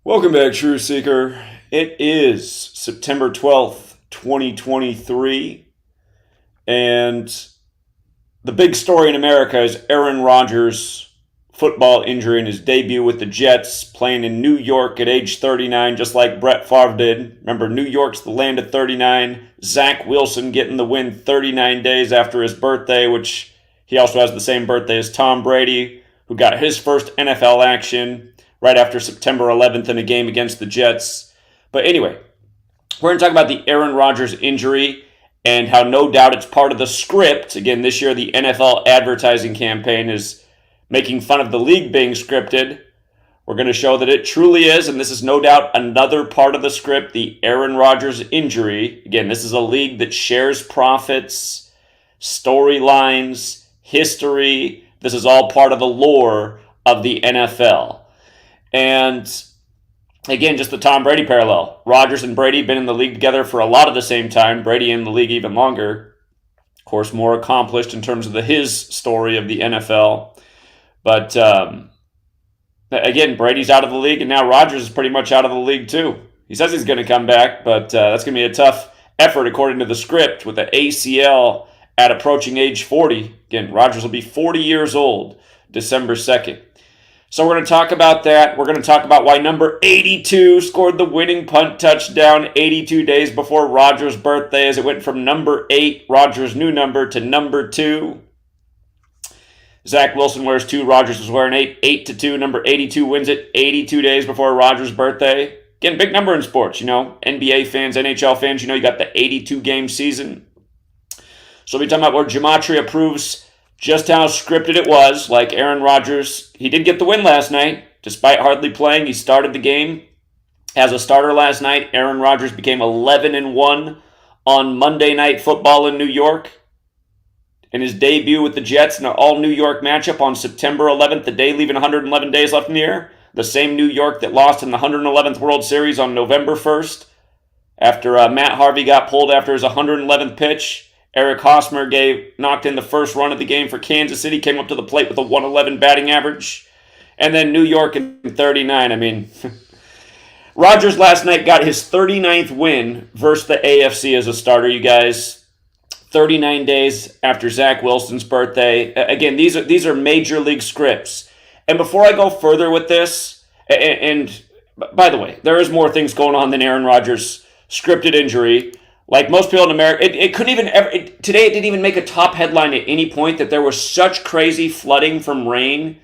Welcome back, True Seeker. It is September 12th, 2023, and the big story in America is Aaron Rodgers' football injury in his debut with the Jets, playing in New York at age 39, just like Brett Favre did. Remember, New York's the land of 39. Zach Wilson getting the win 39 days after his birthday, which he also has the same birthday as Tom Brady, who got his first NFL action right after September 11th in a game against the Jets. But anyway, we're going to talk about the Aaron Rodgers injury and how no doubt it's part of the script. Again, this year the NFL advertising campaign is making fun of the league being scripted. We're going to show that it truly is, and this is no doubt another part of the script, the Aaron Rodgers injury. Again, this is a league that shares profits, storylines, history. This is all part of the lore of the NFL. And again, just the Tom Brady parallel. Rodgers and Brady have been in the league together for a lot of the same time. Brady in the league even longer. Of course, more accomplished in terms of his story of the NFL. But again, Brady's out of the league, and now Rodgers is pretty much out of the league too. He says he's going to come back, but that's going to be a tough effort according to the script with the ACL at approaching age 40. Again, Rodgers will be 40 years old December 2nd. So we're going to talk about that. We're going to talk about why number 82 scored the winning punt touchdown 82 days before Rodgers' birthday, as it went from number 8, Rodgers' new number, to number 2. Zach Wilson wears 2, Rodgers was wearing 8. 8-2, number 82 wins it 82 days before Rodgers' birthday. Again, big number in sports, NBA fans, NHL fans, you got the 82-game season. So we'll be talking about where Gematria proves just how scripted it was. Like Aaron Rodgers, he did get the win last night. Despite hardly playing, he started the game as a starter last night. Aaron Rodgers became 11-1 on Monday Night Football in New York. In his debut with the Jets in an all-New York matchup on September 11th, the day leaving 111 days left in the year. The same New York that lost in the 111th World Series on November 1st. After Matt Harvey got pulled after his 111th pitch, Eric Hosmer knocked in the first run of the game for Kansas City, came up to the plate with a 111 batting average. And then New York in 39. Rodgers last night got his 39th win versus the AFC as a starter, you guys. 39 days after Zach Wilson's birthday. Again, these are major league scripts. And before I go further with this, and by the way, there is more things going on than Aaron Rodgers' scripted injury. Like most people in America, it couldn't even ever. Today, it didn't even make a top headline at any point that there was such crazy flooding from rain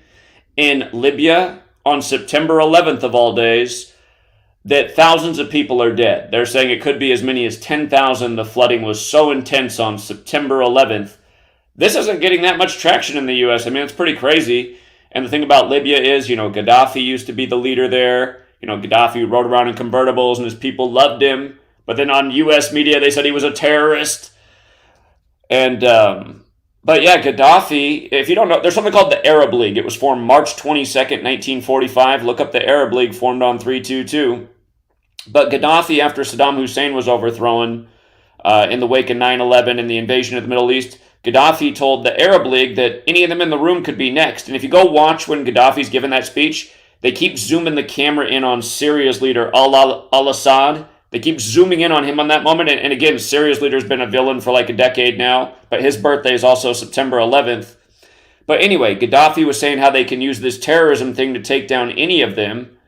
in Libya on September 11th of all days that thousands of people are dead. They're saying it could be as many as 10,000. The flooding was so intense on September 11th. This isn't getting that much traction in the U.S. It's pretty crazy. And the thing about Libya is, Gaddafi used to be the leader there. Gaddafi rode around in convertibles and his people loved him. But then on U.S. media, they said he was a terrorist. And, but yeah, Gaddafi, if you don't know, there's something called the Arab League. It was formed March 22nd, 1945. Look up the Arab League, formed on 3/22. But Gaddafi, after Saddam Hussein was overthrown in the wake of 9/11 and the invasion of the Middle East, Gaddafi told the Arab League that any of them in the room could be next. And if you go watch when Gaddafi's given that speech, they keep zooming the camera in on Syria's leader, al-Assad. They keep zooming in on him on that moment. And again, Syria's leader's been a villain for like a decade now. But his birthday is also September 11th. But anyway, Gaddafi was saying how they can use this terrorism thing to take down any of them.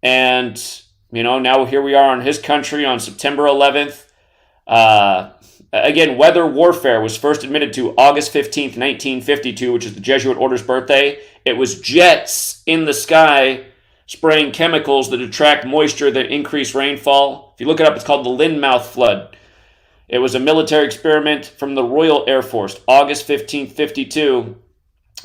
And, now here we are on his country on September 11th. Again, weather warfare was first admitted to August 15th, 1952, which is the Jesuit order's birthday. It was jets in the sky spraying chemicals that attract moisture that increase rainfall. If you look it up, it's called the Linmouth Flood. It was a military experiment from the Royal Air Force, August 15th, 52.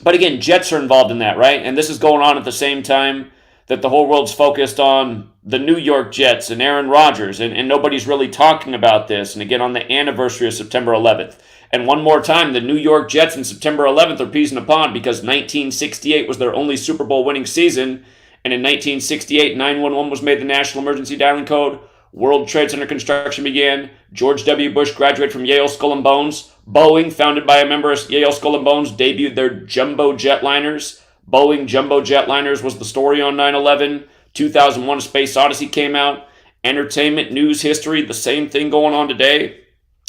But again, jets are involved in that, right? And this is going on at the same time that the whole world's focused on the New York Jets and Aaron Rodgers, and nobody's really talking about this. And again, on the anniversary of September 11th. And one more time, the New York Jets in September 11th are peas in a pod because 1968 was their only Super Bowl winning season. And in 1968, 911 was made the national emergency dialing code. World Trade Center construction began. George W. Bush graduated from Yale Skull and Bones. Boeing, founded by a member of Yale Skull and Bones, debuted their jumbo jetliners. Boeing jumbo jetliners was the story on 9/11. 2001: A Space Odyssey came out. Entertainment, news, history, the same thing going on today.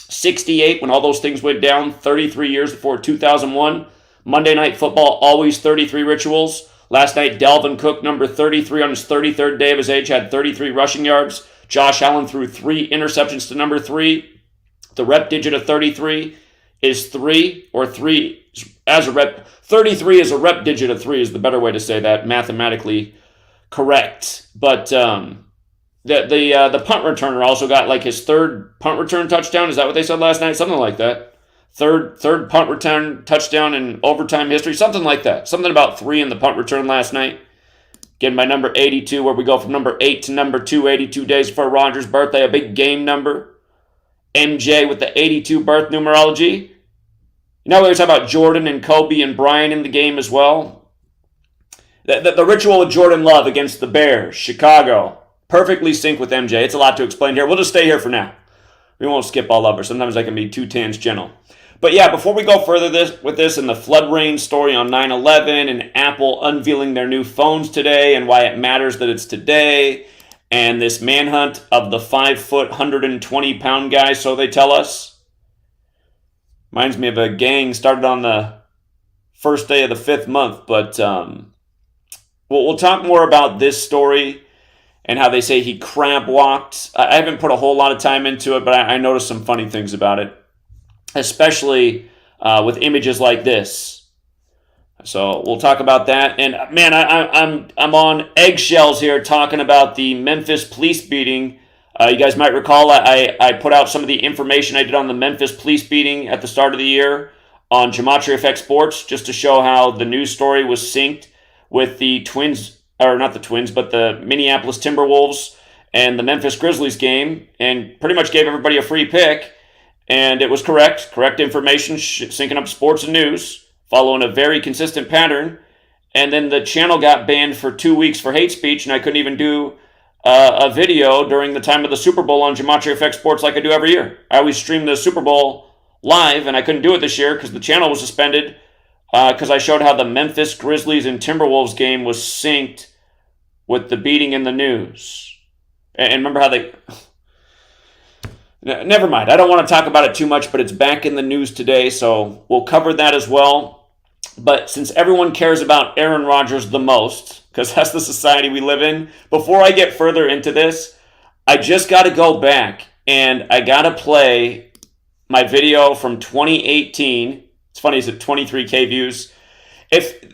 68, when all those things went down, 33 years before 2001. Monday Night Football, always 33 rituals. Last night, Dalvin Cook, number 33 on his 33rd day of his age, had 33 rushing yards. Josh Allen threw 3 interceptions to number 3. The rep digit of 33 is 3, or 3 as a rep. 33 is a rep digit of 3 is the better way to say that, mathematically correct. But the punt returner also got like his 3rd punt return touchdown. Is that what they said last night? Something like that. Third punt return touchdown in overtime history. Something like that. Something about 3 in the punt return last night. Again, by number 82, where we go from number 8 to number 2, 82 days before Rodgers' birthday, a big game number. MJ with the 82 birth numerology. You know, we always talk about Jordan and Kobe and Bryant in the game as well. The ritual with Jordan Love against the Bears, Chicago, perfectly synced with MJ. It's a lot to explain here. We'll just stay here for now. We won't skip all over. Sometimes I can be too tangential. But yeah, before we go further with this and the flood rain story on 9/11 and Apple unveiling their new phones today and why it matters that it's today, and this manhunt of the 5-foot, 120-pound guy, so they tell us. Reminds me of a gang started on the first day of the 5th month. But we'll talk more about this story and how they say he crab walked. I haven't put a whole lot of time into it, but I noticed some funny things about it, especially with images like this. So we'll talk about that. And man, I'm on eggshells here talking about the Memphis police beating. You guys might recall I put out some of the information I did on the Memphis police beating at the start of the year on Gematria Effect Sports, just to show how the news story was synced with the Twins, or not the Twins, but the Minneapolis Timberwolves and the Memphis Grizzlies game, and pretty much gave everybody a free pick. And it was correct information, syncing up sports and news, following a very consistent pattern. And then the channel got banned for 2 weeks for hate speech, and I couldn't even do a video during the time of the Super Bowl on Gematria Effect Sports like I do every year. I always stream the Super Bowl live, and I couldn't do it this year because the channel was suspended because I showed how the Memphis Grizzlies and Timberwolves game was synced with the beating in the news. And remember how they... Never mind. I don't want to talk about it too much, but it's back in the news today, so we'll cover that as well. But since everyone cares about Aaron Rodgers the most, because that's the society we live in, before I get further into this, I just got to go back and I got to play my video from 2018. It's funny, it's at 23K views.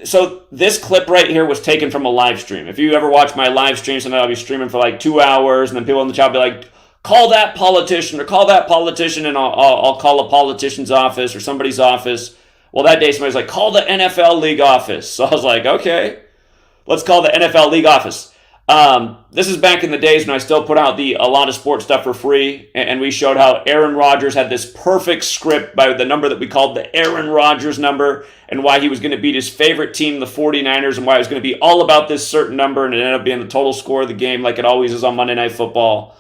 So this clip right here was taken from a live stream. If you ever watch my live streams, and I'll be streaming for like 2 hours, and then people in the chat will be like, call that politician, or call that politician, and I'll call a politician's office or somebody's office. Well, that day somebody was like, call the NFL league office. So I was like, okay, let's call the NFL league office. This is back in the days when I still put out a lot of sports stuff for free, and we showed how Aaron Rodgers had this perfect script by the number that we called the Aaron Rodgers number, and why he was going to beat his favorite team, the 49ers, and why it was going to be all about this certain number, and it ended up being the total score of the game like it always is on Monday Night Football.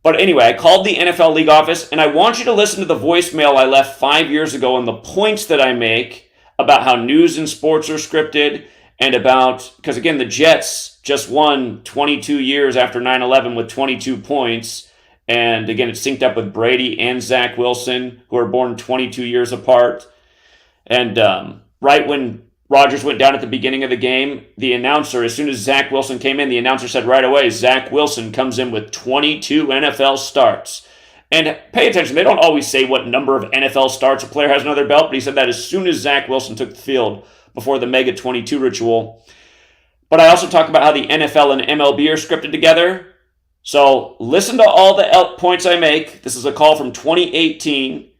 But anyway, I called the NFL league office, and I want you to listen to the voicemail I left 5 years ago and the points that I make about how news and sports are scripted, and about, because again, the Jets just won 22 years after 9/11 with 22 points. And again, it's synced up with Brady and Zach Wilson, who are born 22 years apart. And right when Rodgers went down at the beginning of the game, the announcer, as soon as Zach Wilson came in, the announcer said right away, Zach Wilson comes in with 22 NFL starts. And pay attention, they don't always say what number of NFL starts a player has on their belt, but he said that as soon as Zach Wilson took the field before the Mega 22 ritual. But I also talk about how the NFL and MLB are scripted together. So listen to all the points I make. This is a call from 2018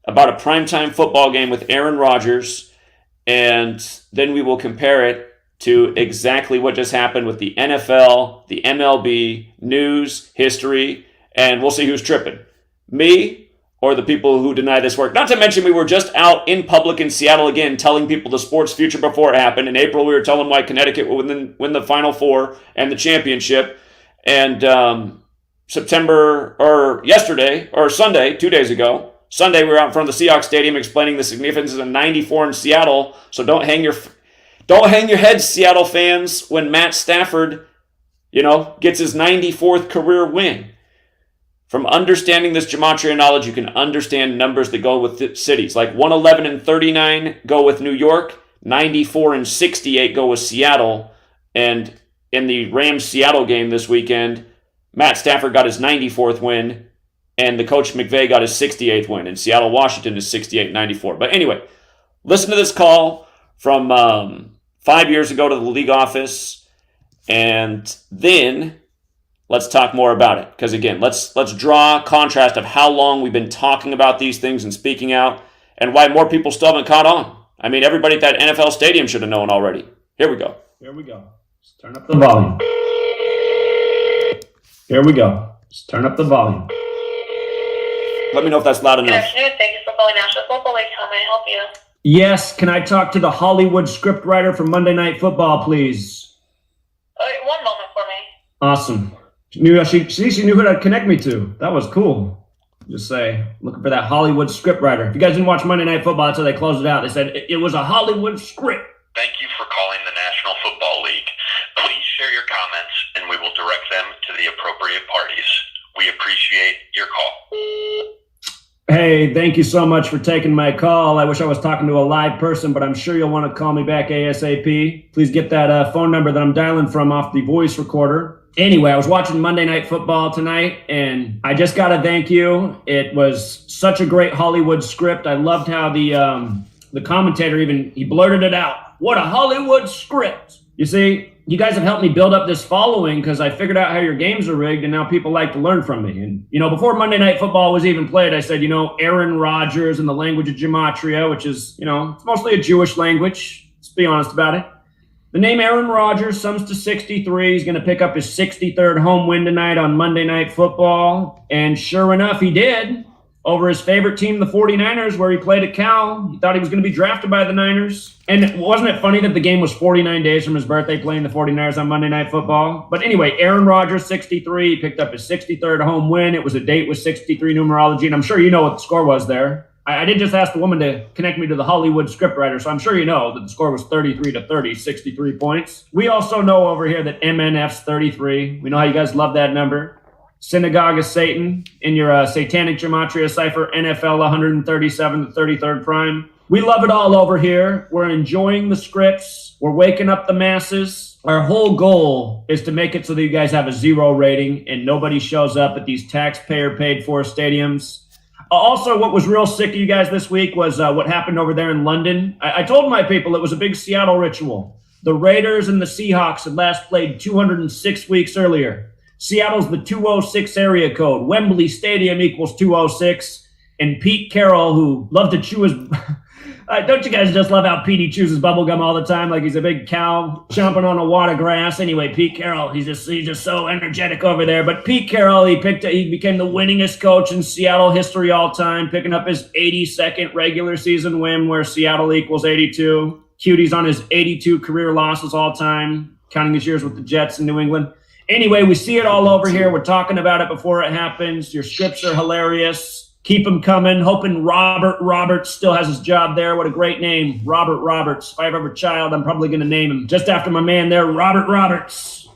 about a primetime football game with Aaron Rodgers. And then we will compare it to exactly what just happened with the NFL, the MLB, news, history, and we'll see who's tripping. Me or the people who deny this work. Not to mention we were just out in public in Seattle again telling people the sports future before it happened. In April, we were telling why Connecticut would win the Final Four and the championship. And September, or yesterday, or Sunday, 2 days ago, Sunday we were out in front of the Seahawks Stadium explaining the significance of 94 in Seattle. So don't hang your heads, Seattle fans, when Matt Stafford Gets his 94th career win. From understanding this gematria knowledge, you can understand numbers that go with cities. Like 111 and 39 go with New York, 94 and 68 go with Seattle. And in the Rams-Seattle game this weekend, Matt Stafford got his 94th win, and the coach McVay got his 68th win. And Seattle-Washington is 68-94. But anyway, listen to this call from 5 years ago to the league office, and then let's talk more about it. Because again, let's draw a contrast of how long we've been talking about these things and speaking out, and why more people still haven't caught on. I mean, everybody at that NFL stadium should have known already. Here we go. Let's turn up the volume. Here we go. Let's turn up the volume. Let me know if that's loud enough. Good afternoon. Thank you for calling National Football League. How may I help you? Yes, can I talk to the Hollywood scriptwriter for Monday Night Football, please? One moment for me. Awesome. She knew who to connect me to. That was cool. Just say, looking for that Hollywood scriptwriter. If you guys didn't watch Monday Night Football, that's how they closed it out. They said it was a Hollywood script. Thank you for calling the National Football League. Please share your comments, and we will direct them to the appropriate parties. We appreciate your call. Hey, thank you so much for taking my call. I wish I was talking to a live person, but I'm sure you'll want to call me back ASAP. Please get that phone number that I'm dialing from off the voice recorder. Anyway, I was watching Monday Night Football tonight, and I just got to thank you. It was such a great Hollywood script. I loved how the commentator he blurted it out. What a Hollywood script. You see, you guys have helped me build up this following because I figured out how your games are rigged, and now people like to learn from me. And, before Monday Night Football was even played, I said, Aaron Rodgers in the language of Gematria, which is, it's mostly a Jewish language. Let's be honest about it. The name Aaron Rodgers sums to 63. He's going to pick up his 63rd home win tonight on Monday Night Football. And sure enough, he did. Over his favorite team, the 49ers, where he played at Cal. He thought he was going to be drafted by the Niners. And wasn't it funny that the game was 49 days from his birthday, playing the 49ers on Monday Night Football? But anyway, Aaron Rodgers, 63. He picked up his 63rd home win. It was a date with 63 numerology. And I'm sure you know what the score was there. I did just ask the woman to connect me to the Hollywood scriptwriter, so I'm sure you know that the score was 33-30, 63 points. We also know over here that MNF's 33. We know how you guys love that number. Synagogue of Satan in your satanic gematria cipher, NFL 137, the 33rd prime. We love it all over here. We're enjoying the scripts. We're waking up the masses. Our whole goal is to make it so that you guys have a 0 rating and nobody shows up at these taxpayer paid for stadiums. Also, what was real sick of you guys this week was what happened over there in London. I told my people it was a big Seattle ritual. The Raiders and the Seahawks had last played 206 weeks earlier. Seattle's the 206 area code. Wembley Stadium equals 206. And Pete Carroll, who loved to chew his... don't you guys just love how Petey chews his bubble gum all the time, like he's a big cow chomping on a wad of grass? Anyway, Pete Carroll, he's just so energetic over there. But Pete Carroll, he became the winningest coach in Seattle history all time, picking up his 82nd regular season win, where Seattle equals 82. Cutie's on his 82 career losses all time, counting his years with the Jets in New England. Anyway, we see it all over here. We're talking about it before it happens. Your scripts are hilarious. Keep them coming. Hoping Robert Roberts still has his job there. What a great name, Robert Roberts. If I ever have a child, I'm probably going to name him just after my man there, Robert Roberts.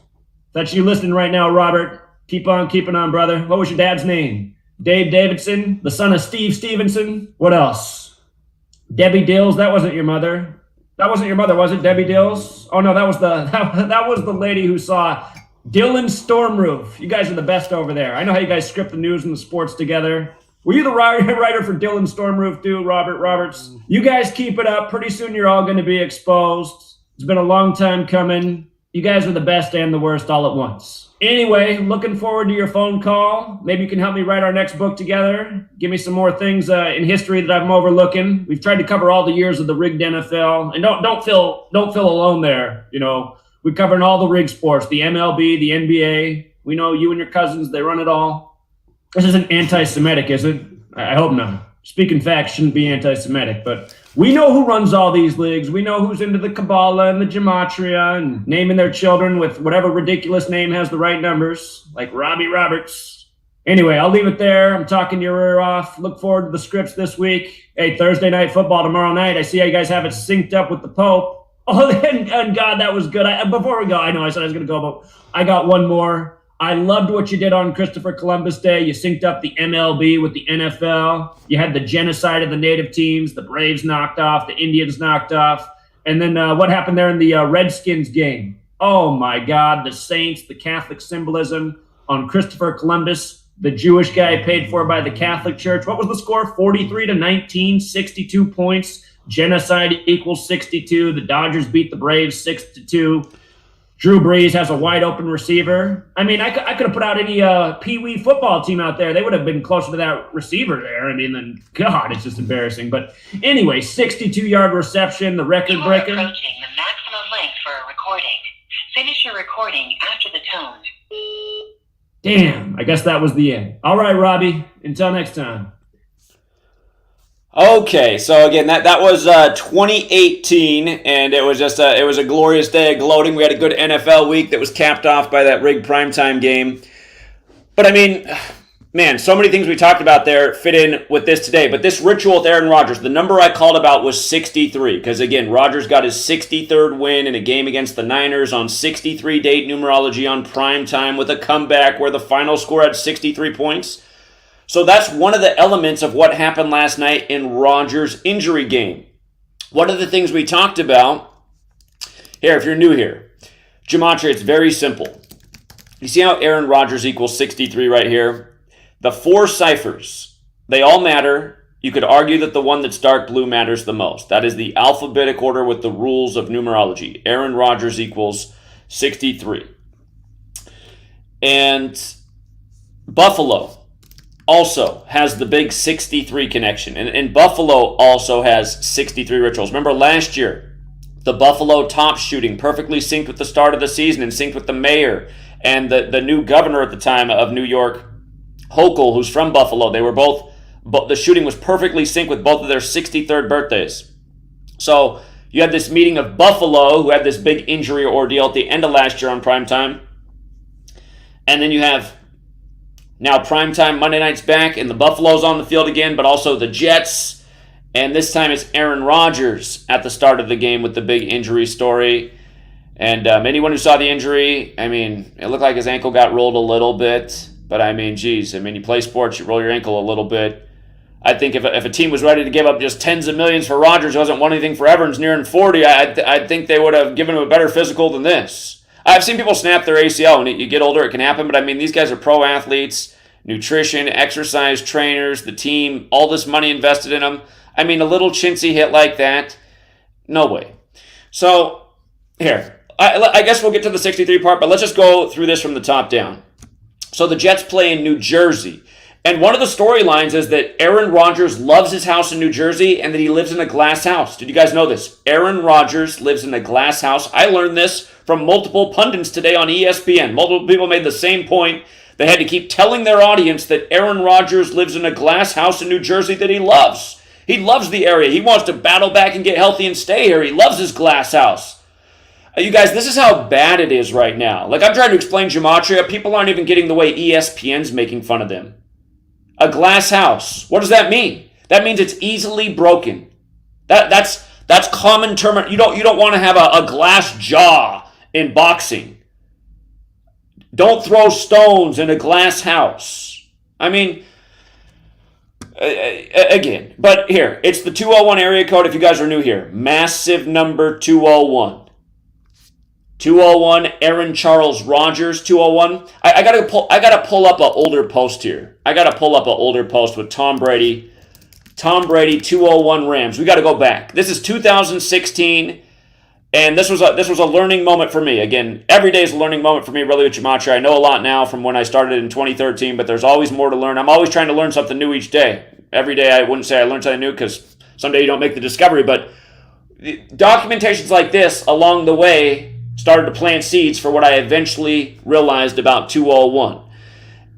That's you listening right now, Robert. Keep on keeping on, brother. What was your dad's name? Dave Davidson, the son of Steve Stevenson. What else? Debbie Dills. That wasn't your mother. That wasn't your mother, was it? Debbie Dills? Oh no, that was the lady who saw Dylan Stormroof. You guys are the best over there. I know how you guys script the news and the sports together. Were you the writer for Dylan Stormroof too, Robert Roberts? You guys keep it up. Pretty soon you're all going to be exposed. It's been a long time coming. You guys are the best and the worst all at once. Anyway, looking forward to your phone call. Maybe you can help me write our next book together. Give me some more things in history that I'm overlooking. We've tried to cover all the years of the rigged NFL. And don't feel alone there. We're covering all the rigged sports, the MLB, the NBA. We know you and your cousins, they run it all. This isn't anti-Semitic, is it? I hope not. Speaking facts shouldn't be anti-Semitic, but we know who runs all these leagues. We know who's into the Kabbalah and the Gematria and naming their children with whatever ridiculous name has the right numbers, like Robbie Roberts. Anyway, I'll leave it there. I'm talking your ear off. Look forward to the scripts this week. Hey, Thursday Night Football tomorrow night. I see how you guys have it synced up with the Pope. Oh, and God, that was good. Before we go, I know I said I was going to go, but I got one more. I loved what you did on Christopher Columbus Day. You synced up the MLB with the NFL. You had the genocide of the native teams. The Braves knocked off. The Indians knocked off. And then what happened there in the Redskins game? Oh, my God. The Saints, the Catholic symbolism on Christopher Columbus, the Jewish guy paid for by the Catholic Church. What was the score? 43-19, 62 points. Genocide equals 62. The Dodgers beat the Braves 6-2. Drew Brees has a wide open receiver. I mean, I could have put out any Pee Wee football team out there. They would have been closer to that receiver there. I mean, then God, it's just embarrassing. But anyway, 62-yard reception, the record breaker. You are approaching the maximum length for a recording. Finish your recording after the tone. Damn, I guess that was the end. All right, Robbie. Until next time. Okay, so again, that was 2018, and it was just it was a glorious day of gloating. We had a good NFL week that was capped off by that rigged primetime game. But I mean, man, so many things we talked about there fit in with this today. But this ritual with Aaron Rodgers, the number I called about was 63, because again, Rodgers got his 63rd win in a game against the Niners on 63 date numerology on primetime with a comeback where the final score had 63 points. So that's one of the elements of what happened last night in Rodgers' injury game. One of the things we talked about, here, if you're new here, Gematria, it's very simple. You see how Aaron Rodgers equals 63 right here? The four ciphers, they all matter. You could argue that the one that's dark blue matters the most. That is the alphabetic order with the rules of numerology. Aaron Rodgers equals 63. And Buffalo also has the big 63 connection. And Buffalo also has 63 rituals. Remember last year, the Buffalo top shooting perfectly synced with the start of the season and synced with the mayor and the new governor at the time of New York, Hochul, who's from Buffalo. They were both, the shooting was perfectly synced with both of their 63rd birthdays. So you had this meeting of Buffalo, who had this big injury ordeal at the end of last year on primetime. And then you have now primetime Monday night's back, and the Buffalo's on the field again, but also the Jets. And this time it's Aaron Rodgers at the start of the game with the big injury story. And anyone who saw the injury, I mean, it looked like his ankle got rolled a little bit. But I mean, geez, I mean, you play sports, you roll your ankle a little bit. I think if a team was ready to give up just tens of millions for Rodgers, who hasn't won anything forever and is nearing 40, I think they would have given him a better physical than this. I've seen people snap their ACL. When you get older, it can happen. But I mean, these guys are pro athletes, nutrition, exercise trainers, the team, all this money invested in them. I mean, a little chintzy hit like that, no way. So, here, I guess we'll get to the 63 part, but let's just go through this from the top down. So the Jets play in New Jersey. And one of the storylines is that Aaron Rodgers loves his house in New Jersey and that he lives in a glass house. Did you guys know this? Aaron Rodgers lives in a glass house. I learned this from multiple pundits today on ESPN. Multiple people made the same point. They had to keep telling their audience that Aaron Rodgers lives in a glass house in New Jersey that he loves. He loves the area. He wants to battle back and get healthy and stay here. He loves his glass house. You guys, this is how bad it is right now. Like, I'm trying to explain Gematria. People aren't even getting the way ESPN's making fun of them. A glass house. What does that mean? That means it's easily broken. That's common term. You don't want to have a glass jaw in boxing. Don't throw stones in a glass house. I mean, again, but here, it's the 201 area code if you guys are new here. Massive number 201. 201, Aaron Charles Rodgers, 201. I gotta pull up an older post here. I gotta pull up an older post with Tom Brady. Tom Brady, 201 Rams. We gotta go back. This is 2016, and this was a learning moment for me. Again, every day is a learning moment for me, really, with Gematria. I know a lot now from when I started in 2013, but there's always more to learn. I'm always trying to learn something new each day. Every day I wouldn't say I learned something new because someday you don't make the discovery, but documentations like this along the way started to plant seeds for what I eventually realized about 201.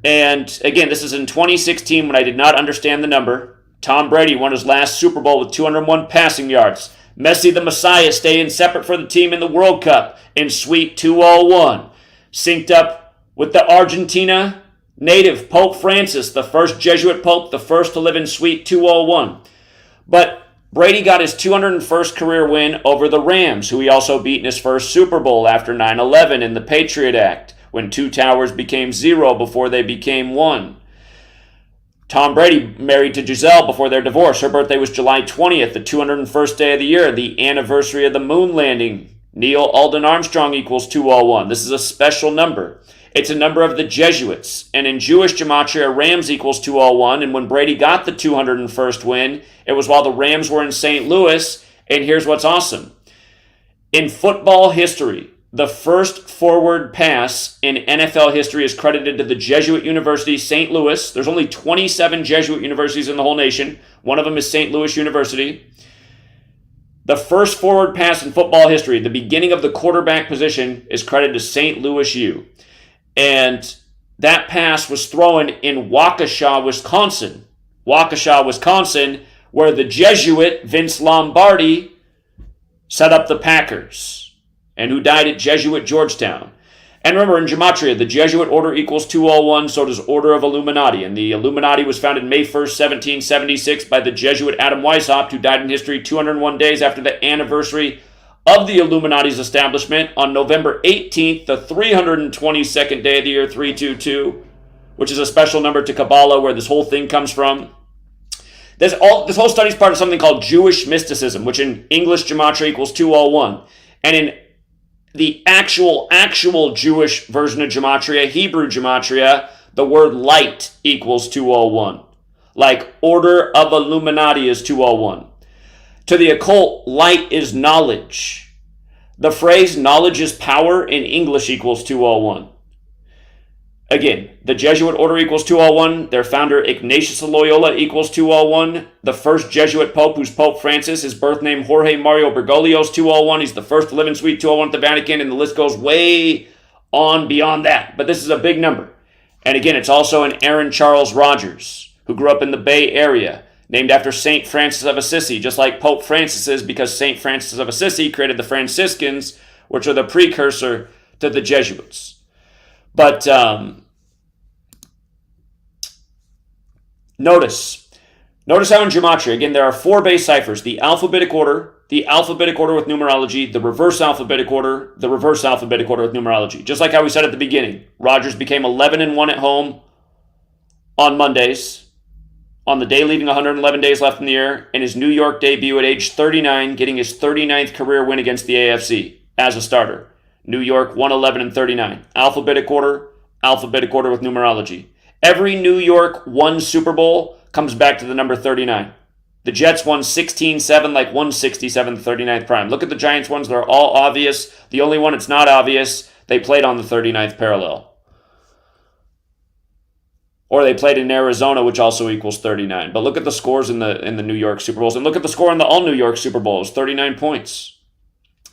And again, this is in 2016 when I did not understand the number. Tom Brady won his last Super Bowl with 201 passing yards. Messi the Messiah staying separate for the team in the World Cup in Suite 201. Synced up with the Argentina native Pope Francis, the first Jesuit Pope, the first to live in Suite 201. But Brady got his 201st career win over the Rams, who he also beat in his first Super Bowl after 9/11 in the Patriot Act, when two towers became zero before they became one. Tom Brady married to Giselle before their divorce. Her birthday was July 20th, the 201st day of the year, the anniversary of the moon landing. Neil Alden Armstrong equals 201. This is a special number. It's a number of the Jesuits. And in Jewish gematria, Rams equals 201. And when Brady got the 201st win, it was while the Rams were in St. Louis. And here's what's awesome. In football history, the first forward pass in NFL history is credited to the Jesuit University, St. Louis. There's only 27 Jesuit universities in the whole nation. One of them is St. Louis University. The first forward pass in football history, the beginning of the quarterback position, is credited to St. Louis U. And that pass was thrown in Waukesha, Wisconsin. Waukesha, Wisconsin, where the Jesuit Vince Lombardi set up the Packers, and who died at Jesuit Georgetown. And remember, in Gematria, the Jesuit order equals 201, so does Order of Illuminati. And the Illuminati was founded May 1st, 1776 by the Jesuit Adam Weishaupt, who died in history 201 days after the anniversary of the Illuminati's establishment on November 18th, the 322nd day of the year 322, which is a special number to Kabbalah where this whole thing comes from. This whole study is part of something called Jewish mysticism, which in English gematria equals 201. And in the actual Jewish version of gematria, Hebrew gematria, the word light equals 201. Like Order of Illuminati is 201. To the occult, light is knowledge. The phrase knowledge is power in English equals 201. Again, the Jesuit order equals 201. Their founder, Ignatius of Loyola, equals 201. The first Jesuit pope, who's Pope Francis, his birth name, Jorge Mario Bergoglio, is 201. He's the first to live in Suite 201 at the Vatican, and the list goes way on beyond that. But this is a big number. And again, it's also an Aaron Charles Rodgers, who grew up in the Bay Area, named after St. Francis of Assisi, just like Pope Francis is, because St. Francis of Assisi created the Franciscans, which are the precursor to the Jesuits. But notice how in gematria, again, there are four base ciphers: the alphabetic order with numerology, the reverse alphabetic order with numerology. Just like how we said at the beginning, Rodgers became 11-1 at home on Mondays, on the day leaving 111 days left in the year, in his New York debut at age 39, getting his 39th career win against the AFC as a starter. New York 111-39. Alphabetic order with numerology. Every New York won Super Bowl comes back to the number 39. The Jets won 16-7, like 167, the 39th prime. Look at the Giants ones, they're all obvious. The only one that's not obvious, they played on the 39th parallel. Or they played in Arizona, which also equals 39. But look at the scores in the New York Super Bowls. And look at the score in the all-New York Super Bowls, 39 points.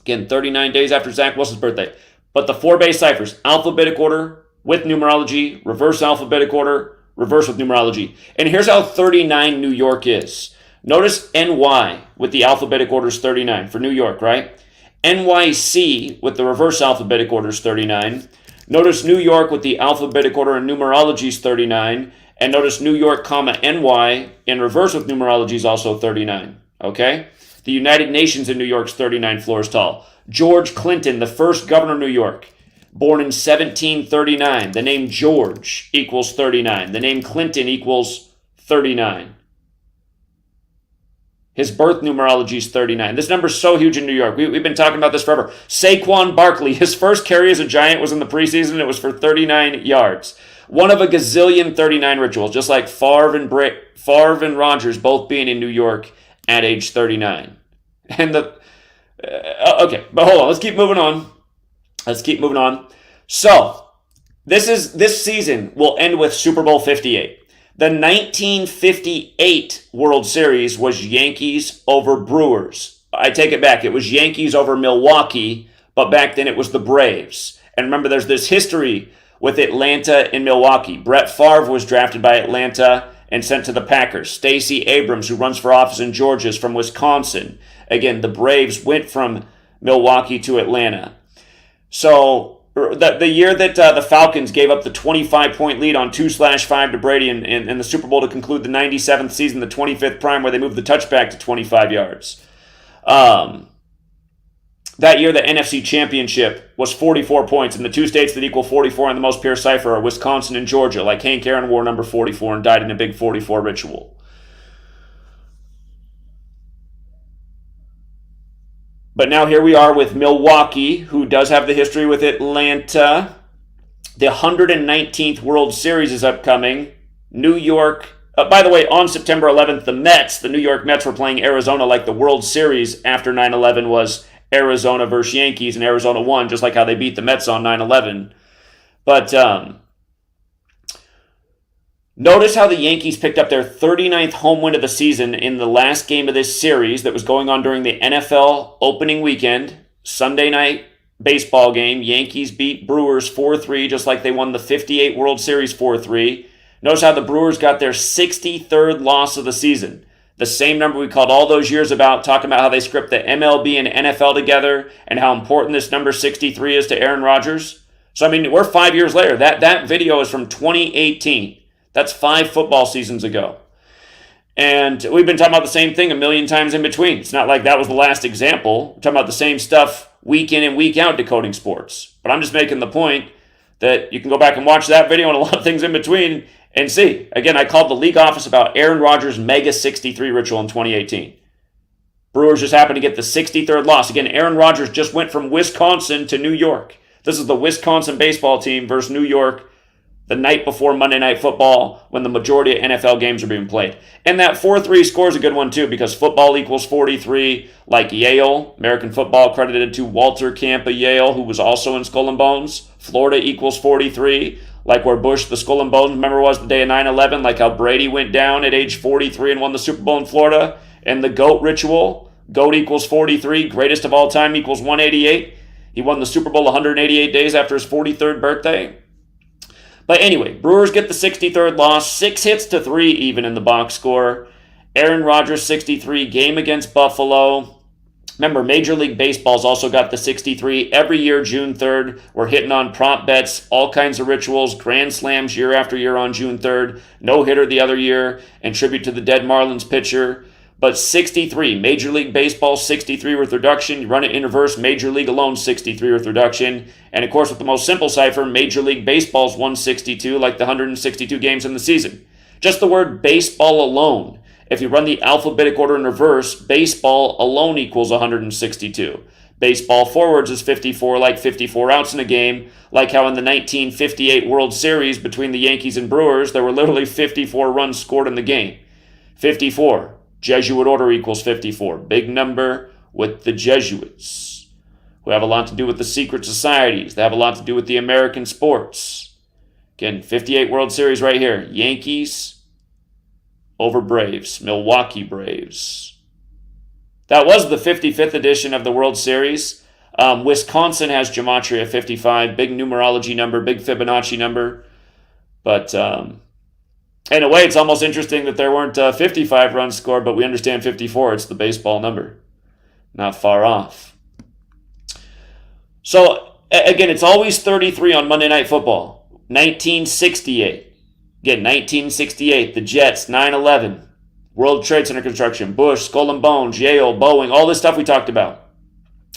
Again, 39 days after Zach Wilson's birthday. But the four base ciphers: alphabetic order with numerology, reverse alphabetic order, reverse with numerology. And here's how 39 New York is. Notice NY with the alphabetic order is 39 for New York, right? NYC with the reverse alphabetic order is 39. Notice New York with the alphabetic order and numerology is 39. And notice New York, NY in reverse with numerology is also 39. Okay? The United Nations in New York is 39 floors tall. George Clinton, the first governor of New York, born in 1739. The name George equals 39. The name Clinton equals 39. His birth numerology is 39. This number is so huge in New York. We've been talking about this forever. Saquon Barkley, his first carry as a Giant was in the preseason. It was for 39 yards. One of a gazillion 39 rituals, just like Favre and Rodgers both being in New York at age 39. And okay, but hold on. Let's keep moving on. So, this season will end with Super Bowl 58. The 1958 World Series was Yankees over Brewers. I take it back. It was Yankees over Milwaukee, but back then it was the Braves. And remember, there's this history with Atlanta and Milwaukee. Brett Favre was drafted by Atlanta and sent to the Packers. Stacey Abrams, who runs for office in Georgia, is from Wisconsin. Again, the Braves went from Milwaukee to Atlanta. So the year that the Falcons gave up the 25-point lead on 2/5 to Brady in the Super Bowl to conclude the 97th season, the 25th prime, where they moved the touchback to 25 yards. That year, the NFC Championship was 44 points, and the two states that equal 44 in the most pure cipher are Wisconsin and Georgia, like Hank Aaron wore number 44 and died in a big 44 ritual. But now here we are with Milwaukee, who does have the history with Atlanta. The 119th World Series is upcoming. New York, by the way, on September 11th, the New York Mets were playing Arizona like the World Series after 9/11 was Arizona versus Yankees, and Arizona won, just like how they beat the Mets on 9/11. But notice how the Yankees picked up their 39th home win of the season in the last game of this series that was going on during the NFL opening weekend. Sunday night baseball game. Yankees beat Brewers 4-3, just like they won the 58 World Series 4-3. Notice how the Brewers got their 63rd loss of the season. The same number we called all those years about, talking about how they script the MLB and NFL together and how important this number 63 is to Aaron Rodgers. So, I mean, we're 5 years later. That video is from 2018. That's 5 football seasons ago. And we've been talking about the same thing a million times in between. It's not like that was the last example. We're talking about the same stuff week in and week out decoding sports. But I'm just making the point that you can go back and watch that video and a lot of things in between and see. Again, I called the league office about Aaron Rodgers' Mega 63 ritual in 2018. Brewers just happened to get the 63rd loss. Again, Aaron Rodgers just went from Wisconsin to New York. This is the Wisconsin baseball team versus New York the night before Monday Night Football when the majority of NFL games are being played. And that 4-3 score is a good one too, because football equals 43, like Yale, American football credited to Walter Camp of Yale, who was also in Skull and Bones. Florida equals 43, like where Bush, the Skull and Bones, remember, was the day of 9/11, like how Brady went down at age 43 and won the Super Bowl in Florida. And the GOAT ritual, GOAT equals 43, greatest of all time equals 188. He won the Super Bowl 188 days after his 43rd birthday. But anyway, Brewers get the 63rd loss, 6 hits to 3 even in the box score. Aaron Rodgers 63, game against Buffalo. Remember, Major League Baseball's also got the 63. Every year, June 3rd, we're hitting on prop bets, all kinds of rituals, grand slams year after year on June 3rd, no-hitter the other year, and tribute to the dead Marlins pitcher. But 63, Major League Baseball 63 with reduction. You run it in reverse, Major League alone 63 with reduction. And of course, with the most simple cipher, Major League Baseball's 162, like the 162 games in the season. Just the word baseball alone. If you run the alphabetic order in reverse, baseball alone equals 162. Baseball forwards is 54, like 54 outs in a game, like how in the 1958 World Series between the Yankees and Brewers, there were literally 54 runs scored in the game. 54. Jesuit order equals 54. Big number with the Jesuits, who have a lot to do with the secret societies. They have a lot to do with the American sports. Again, 58 World Series right here. Yankees over Braves. Milwaukee Braves. That was the 55th edition of the World Series. Wisconsin has Gematria 55. Big numerology number, big Fibonacci number. But in a way, it's almost interesting that there weren't 55 runs scored, but we understand 54. It's the baseball number. Not far off. So, again, it's always 33 on Monday Night Football. 1968. Again, 1968, the Jets, 9/11, World Trade Center construction, Bush, Skull and Bones, Yale, Boeing, all this stuff we talked about.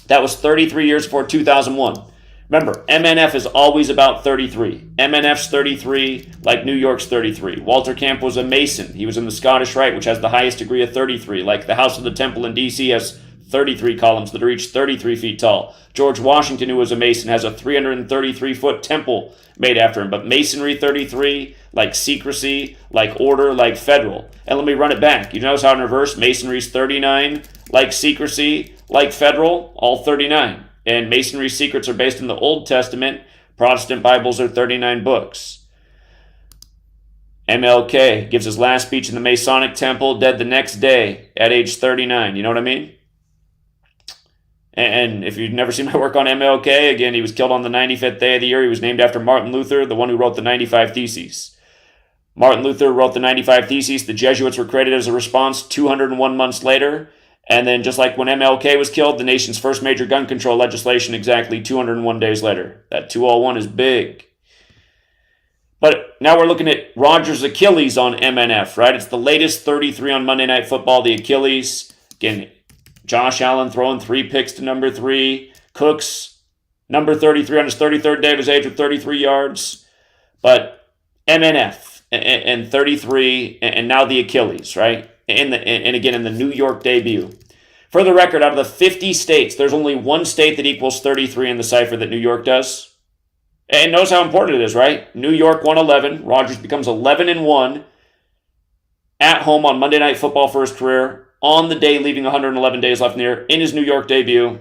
That was 33 years before 2001. Remember, MNF is always about 33. MNF's 33, like New York's 33. Walter Camp was a Mason. He was in the Scottish Rite, which has the highest degree of 33. Like the House of the Temple in D.C. has 33 columns that are each 33 feet tall. George Washington, who was a Mason, has a 333-foot temple made after him. But Masonry 33, like secrecy, like order, like federal. And let me run it back. You notice how in reverse, Masonry's 39, like secrecy, like federal, all 39. And Masonry's secrets are based in the Old Testament. Protestant Bibles are 39 books. MLK gives his last speech in the Masonic Temple, dead the next day at age 39. You know what I mean? And if you've never seen my work on MLK, again, he was killed on the 95th day of the year. He was named after Martin Luther, the one who wrote the 95 Theses. Martin Luther wrote the 95 Theses. The Jesuits were created as a response 201 months later. And then just like when MLK was killed, the nation's first major gun control legislation exactly 201 days later. That 201 is big. But now we're looking at Rodgers' Achilles on MNF, right? It's the latest 33 on Monday Night Football, the Achilles. Again, Josh Allen throwing 3 picks to number 3. Cooks, number 33 on his 33rd day of his age with 33 yards. But MNF and 33 and now the Achilles, right? And again in the New York debut. For the record, out of the 50 states, there's only one state that equals 33 in the cipher that New York does. And knows how important it is, right? New York 111. Rodgers becomes 11-1 at home on Monday Night Football for his career on the day leaving 111 days left in the year in his New York debut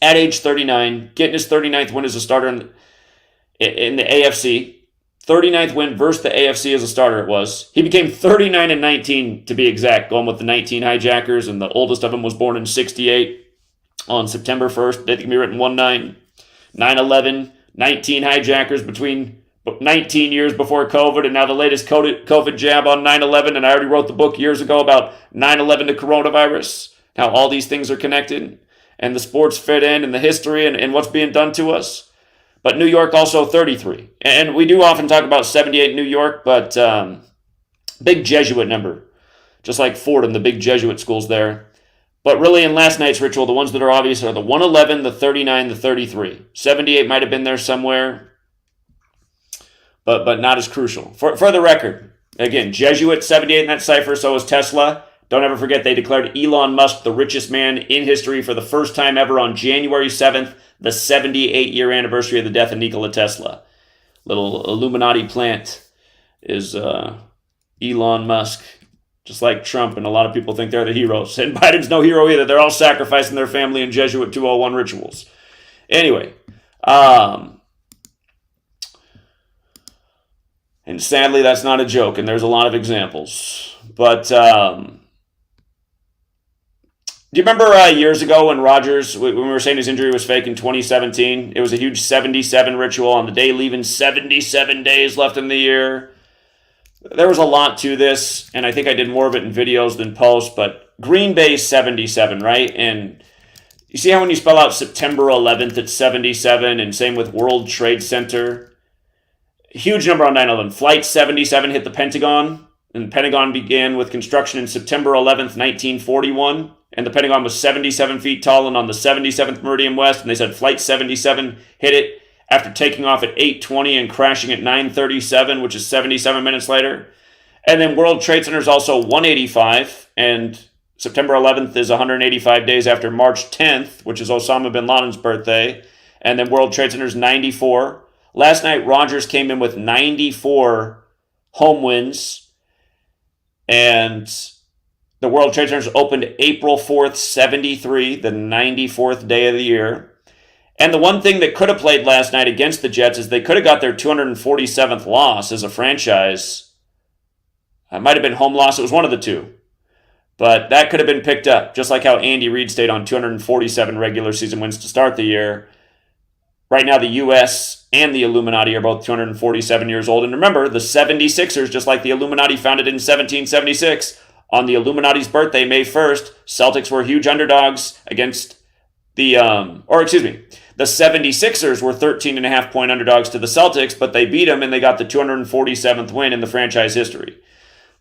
at age 39, getting his 39th win as a starter in the AFC. 39th win versus the AFC as a starter it was. He became 39-19 to be exact, going with the 19 hijackers, and the oldest of them was born in 68 on September 1st. They can be written 1-9, 9/11, 19 hijackers between 19 years before COVID, and now the latest COVID jab on 9/11, and I already wrote the book years ago about 9/11 to coronavirus, how all these things are connected, and the sports fit in, and the history, and what's being done to us. But New York also 33. And we do often talk about 78 in New York, but big Jesuit number. Just like Fordham, the big Jesuit schools there. But really in last night's ritual, the ones that are obvious are the 111, the 39, the 33. 78 might have been there somewhere, but not as crucial. For the record, again, Jesuit 78 in that cipher, so is Tesla. Don't ever forget they declared Elon Musk the richest man in history for the first time ever on January 7th, the 78-year anniversary of the death of Nikola Tesla. Little Illuminati plant is Elon Musk, just like Trump, and a lot of people think they're the heroes. And Biden's no hero either. They're all sacrificing their family in Jesuit 201 rituals. Anyway, and sadly that's not a joke, and there's a lot of examples. But do you remember years ago when Rodgers, when we were saying his injury was fake in 2017? It was a huge 77 ritual on the day leaving 77 days left in the year. There was a lot to this, and I think I did more of it in videos than posts, but Green Bay 77, right? And you see how when you spell out September 11th, it's 77, and same with World Trade Center. Huge number on 9/11. Flight 77 hit the Pentagon, and the Pentagon began with construction in September 11th, 1941. And the Pentagon was 77 feet tall and on the 77th Meridian West, and they said Flight 77 hit it after taking off at 8:20 and crashing at 9:37, which is 77 minutes later. And then World Trade Center is also 185, and September 11th is 185 days after March 10th, which is Osama bin Laden's birthday. And then World Trade Center is 94. Last night, Rodgers came in with 94 home wins, and the World Trade Center opened April 4th, 73, the 94th day of the year. And the one thing that could have played last night against the Jets is they could have got their 247th loss as a franchise. It might have been home loss. It was one of the two. But that could have been picked up, just like how Andy Reid stayed on 247 regular season wins to start the year. Right now, the U.S. and the Illuminati are both 247 years old. And remember, the 76ers, just like the Illuminati founded in 1776, on the Illuminati's birthday, May 1st, Celtics were huge underdogs against the 76ers were 13.5-point underdogs to the Celtics, but they beat them and they got the 247th win in the franchise history.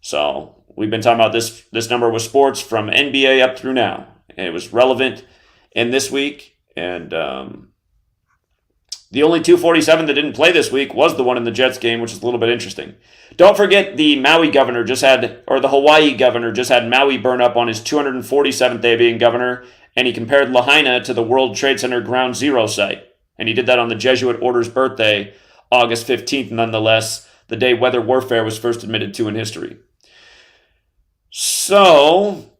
So we've been talking about this number with sports from NBA up through now. And it was relevant in this week, and the only 247 that didn't play this week was the one in the Jets game, which is a little bit interesting. Don't forget the Hawaii governor just had Maui burn up on his 247th day being governor, and he compared Lahaina to the World Trade Center Ground Zero site. And he did that on the Jesuit Order's birthday, August 15th, nonetheless, the day weather warfare was first admitted to in history. So,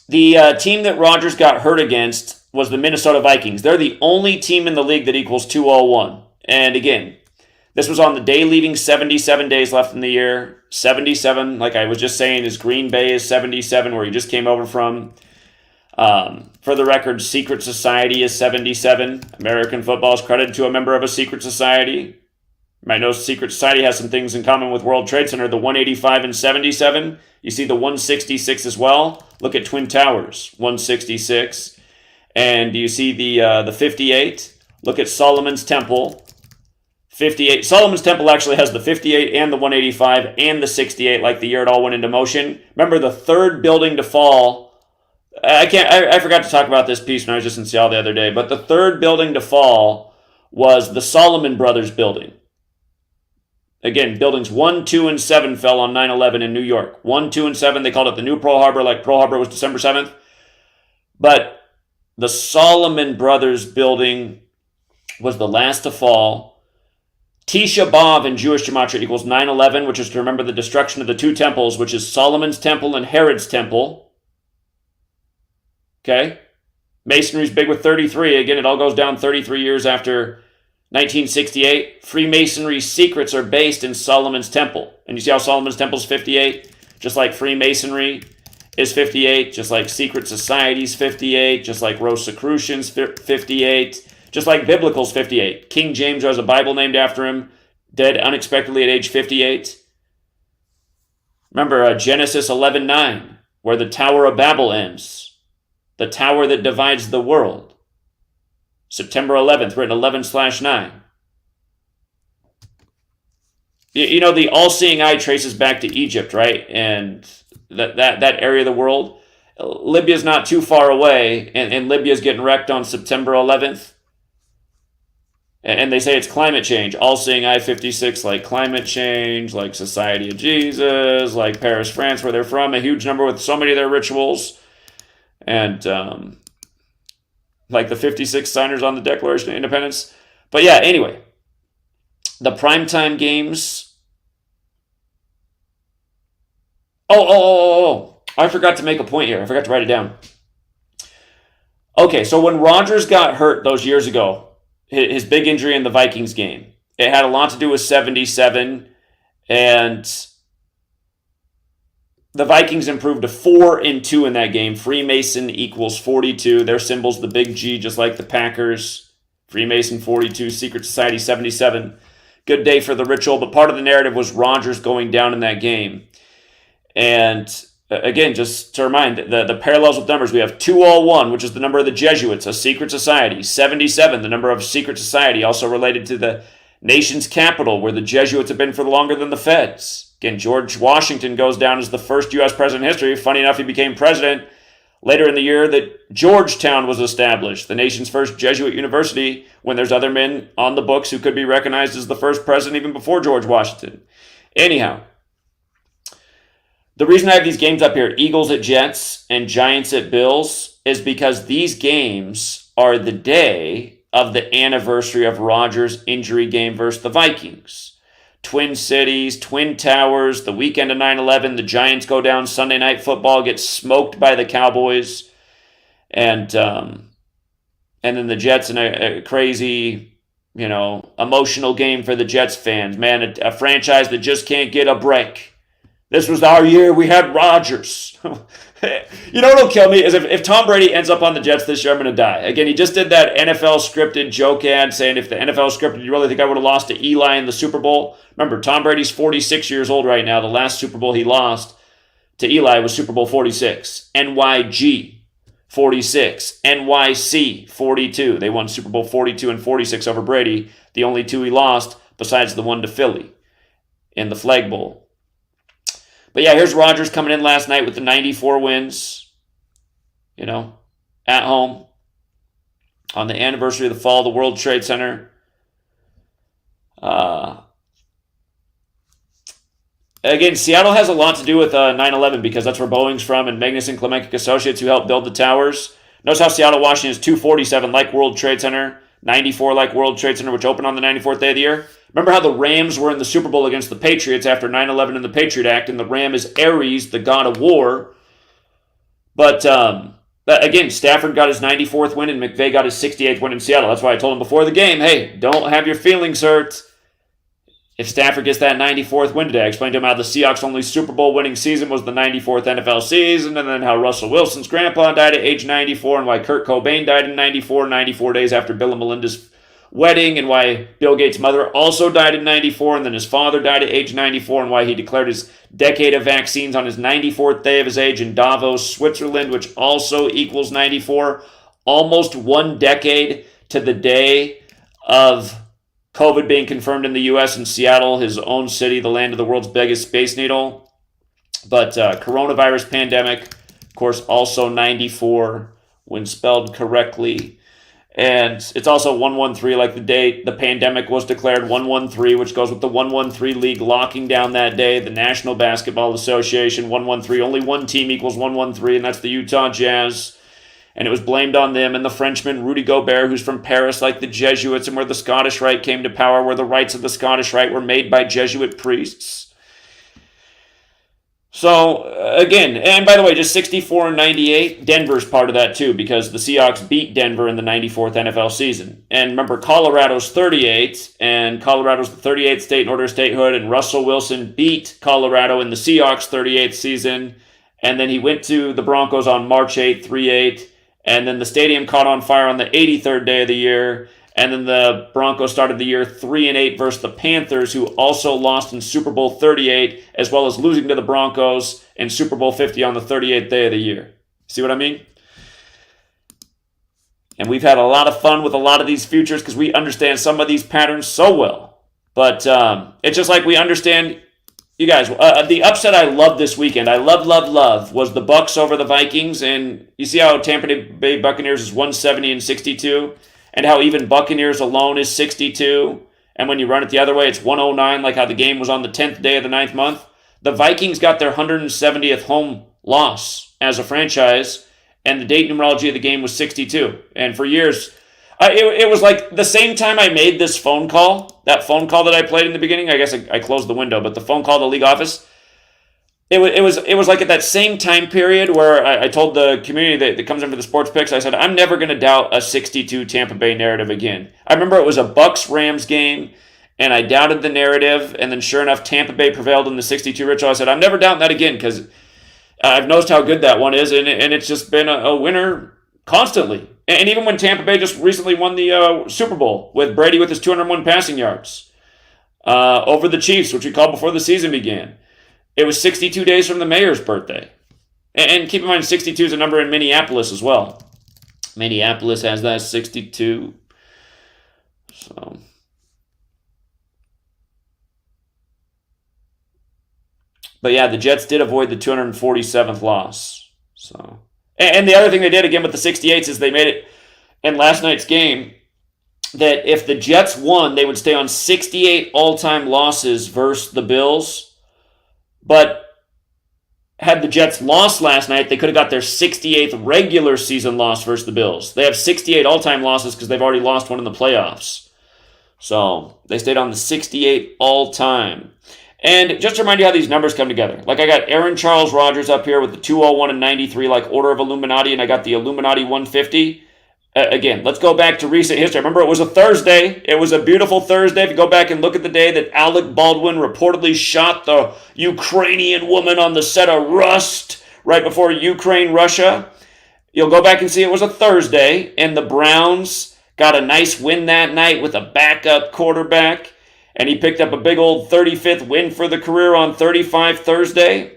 the team that Rodgers got hurt against was the Minnesota Vikings. They're the only team in the league that equals 201. And again, this was on the day leaving 77 days left in the year. 77, like I was just saying, is Green Bay is 77, where he just came over from. For the record, Secret Society is 77. American football is credited to a member of a secret society. You might notice Secret Society has some things in common with World Trade Center. The 185 and 77. You see the 166 as well. Look at Twin Towers, 166. And do you see the 58? Look at Solomon's Temple, 58. Solomon's Temple actually has the 58 and the 185 and the 68, like the year it all went into motion. Remember, the third building to fall. I forgot to talk about this piece when I was just in Seattle the other day. But the third building to fall was the Solomon Brothers building. Again, buildings 1, 2, and 7 fell on 9/11 in New York. 1, 2, and 7, they called it the new Pearl Harbor, like Pearl Harbor was December 7th. But the Solomon Brothers building was the last to fall. Tisha B'Av in Jewish Gematria equals 9/11, which is to remember the destruction of the two temples, which is Solomon's Temple and Herod's Temple. Okay? Masonry's big with 33. Again, it all goes down 33 years after 1968. Freemasonry's secrets are based in Solomon's Temple. And you see how Solomon's Temple is 58? Just like Freemasonry is 58, just like secret societies 58, just like Rosicrucians 58, just like Biblical's 58. King James has a Bible named after him, dead unexpectedly at age 58. Remember Genesis 11:9, where the Tower of Babel ends, the tower that divides the world. September 11th, written 11/9. You know, the all-seeing eye traces back to Egypt, right? And that area of the world. Libya's not too far away, and Libya's getting wrecked on September 11th. And they say it's climate change. All-seeing eye 56, like climate change, like Society of Jesus, like Paris, France, where they're from. A huge number with so many of their rituals. And like the 56 signers on the Declaration of Independence. But yeah, anyway, the primetime games. Oh, I forgot to make a point here. I forgot to write it down. Okay, so when Rodgers got hurt those years ago, his big injury in the Vikings game, it had a lot to do with 77, and the Vikings improved to 4-2 in that game. Freemason equals 42. Their symbol's the big G, just like the Packers. Freemason 42, Secret Society 77. Good day for the ritual, but part of the narrative was Rodgers going down in that game. And again, just to remind, the parallels with numbers, we have 201, which is the number of the Jesuits, a secret society. 77, the number of secret society, also related to the nation's capital, where the Jesuits have been for longer than the Feds. Again, George Washington goes down as the first U.S. president in history. Funny enough, he became president later in the year that Georgetown was established, the nation's first Jesuit university, when there's other men on the books who could be recognized as the first president even before George Washington. Anyhow, the reason I have these games up here, Eagles at Jets and Giants at Bills, is because these games are the day of the anniversary of Rodgers' injury game versus the Vikings. Twin Cities, Twin Towers, the weekend of 9/11, the Giants go down Sunday Night Football, get smoked by the Cowboys, and then the Jets in a crazy, emotional game for the Jets fans. Man, a franchise that just can't get a break. This was our year. We had Rodgers. You know what'll kill me is if Tom Brady ends up on the Jets this year, I'm going to die. Again, he just did that NFL scripted joke ad saying if the NFL scripted, you really think I would have lost to Eli in the Super Bowl? Remember, Tom Brady's 46 years old right now. The last Super Bowl he lost to Eli was Super Bowl 46. NYG 46. NYC 42. They won Super Bowl 42 and 46 over Brady. The only two he lost besides the one to Philly in the Flag Bowl. But yeah, here's Rodgers coming in last night with the 94 wins, at home on the anniversary of the fall of the World Trade Center. Again, Seattle has a lot to do with 9/11 because that's where Boeing's from and Magnus and Klemenkic Associates who helped build the towers. Notice how Seattle, Washington is 247 like World Trade Center, 94 like World Trade Center, which opened on the 94th day of the year. Remember how the Rams were in the Super Bowl against the Patriots after 9/11 and the Patriot Act, and the Ram is Ares, the god of war. But again, Stafford got his 94th win and McVay got his 68th win in Seattle. That's why I told him before the game, hey, don't have your feelings hurt if Stafford gets that 94th win today. I explained to him how the Seahawks' only Super Bowl winning season was the 94th NFL season, and then how Russell Wilson's grandpa died at age 94, and why Kurt Cobain died in 94 days after Bill and Melinda's wedding, and why Bill Gates' mother also died in 94, and then his father died at age 94, and why he declared his decade of vaccines on his 94th day of his age in Davos, Switzerland, which also equals 94. Almost 1 decade to the day of COVID being confirmed in the U.S. in Seattle, his own city, the land of the world's biggest space needle. But coronavirus pandemic, of course, also 94 when spelled correctly. And it's also 113, like the date the pandemic was declared, 113, which goes with the 113 league locking down that day. The National Basketball Association, 113. Only one team equals 113, and that's the Utah Jazz. And it was blamed on them and the Frenchman Rudy Gobert, who's from Paris, like the Jesuits, and where the Scottish Rite came to power, where the rites of the Scottish Rite were made by Jesuit priests. So, again, and by the way, just 64 and 98, Denver's part of that too, because the Seahawks beat Denver in the 94th NFL season. And remember, Colorado's 38, and Colorado's the 38th state in order of statehood, and Russell Wilson beat Colorado in the Seahawks' 38th season, and then he went to the Broncos on March 8th, 3-8, and then the stadium caught on fire on the 83rd day of the year, and then the Broncos started the year 3-8 versus the Panthers, who also lost in Super Bowl 38, as well as losing to the Broncos in Super Bowl 50 on the 38th day of the year. See what I mean? And we've had a lot of fun with a lot of these futures because we understand some of these patterns so well. But it's just like we understand, you guys, the upset I love this weekend, I love, was the Bucks over the Vikings. And you see how Tampa Bay Buccaneers is 170 and 62? And how even Buccaneers alone is 62. And when you run it the other way, it's 109, like how the game was on the 10th day of the 9th month. The Vikings got their 170th home loss as a franchise, and the date numerology of the game was 62. And for years, it was like the same time I made this phone call, that phone call that I played in the beginning. I guess I closed the window, but the phone call to the league office, it was like at that same time period where I told the community that comes in for the sports picks, I said, I'm never going to doubt a 62 Tampa Bay narrative again. I remember it was a Bucks-Rams game, and I doubted the narrative, and then sure enough, Tampa Bay prevailed in the 62 ritual. I said, I'm never doubting that again, because I've noticed how good that one is, and it's just been a winner constantly. And even when Tampa Bay just recently won the Super Bowl with Brady with his 201 passing yards over the Chiefs, which we called before the season began. It was 62 days from the mayor's birthday. And keep in mind, 62 is a number in Minneapolis as well. Minneapolis has that 62. So, but yeah, the Jets did avoid the 247th loss. So, and the other thing they did again with the 68s is they made it in last night's game that if the Jets won, they would stay on 68 all-time losses versus the Bills. But had the Jets lost last night, they could have got their 68th regular season loss versus the Bills. They have 68 all-time losses because they've already lost one in the playoffs. So they stayed on the 68 all-time. And just to remind you how these numbers come together. Like I got Aaron Charles Rodgers up here with the 201 and 93, like order of Illuminati, and I got the Illuminati 150. Again, let's go back to recent history. Remember, it was a Thursday. It was a beautiful Thursday. If you go back and look at the day that Alec Baldwin reportedly shot the Ukrainian woman on the set of Rust right before Ukraine-Russia, you'll go back and see it was a Thursday, and the Browns got a nice win that night with a backup quarterback, and he picked up a big old 35th win for the career on 35 Thursday.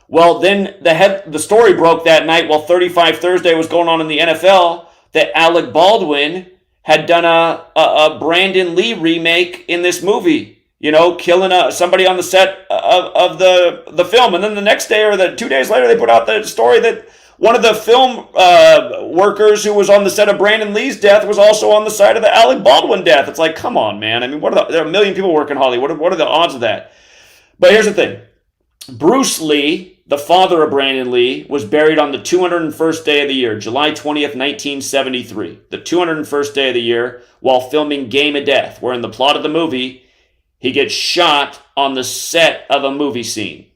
Well, then the story broke that night while 35 Thursday was going on in the NFL that Alec Baldwin had done a Brandon Lee remake in this movie, you know, killing somebody on the set of the film. And then the next day or 2 days later, they put out the story that one of the film workers who was on the set of Brandon Lee's death was also on the side of the Alec Baldwin death. It's like, come on, man. I mean, there are a million people working in Hollywood. What are the odds of that? But here's the thing. Bruce Lee, the father of Brandon Lee, was buried on the 201st day of the year, July 20th, 1973. The 201st day of the year, while filming Game of Death, where in the plot of the movie, he gets shot on the set of a movie scene.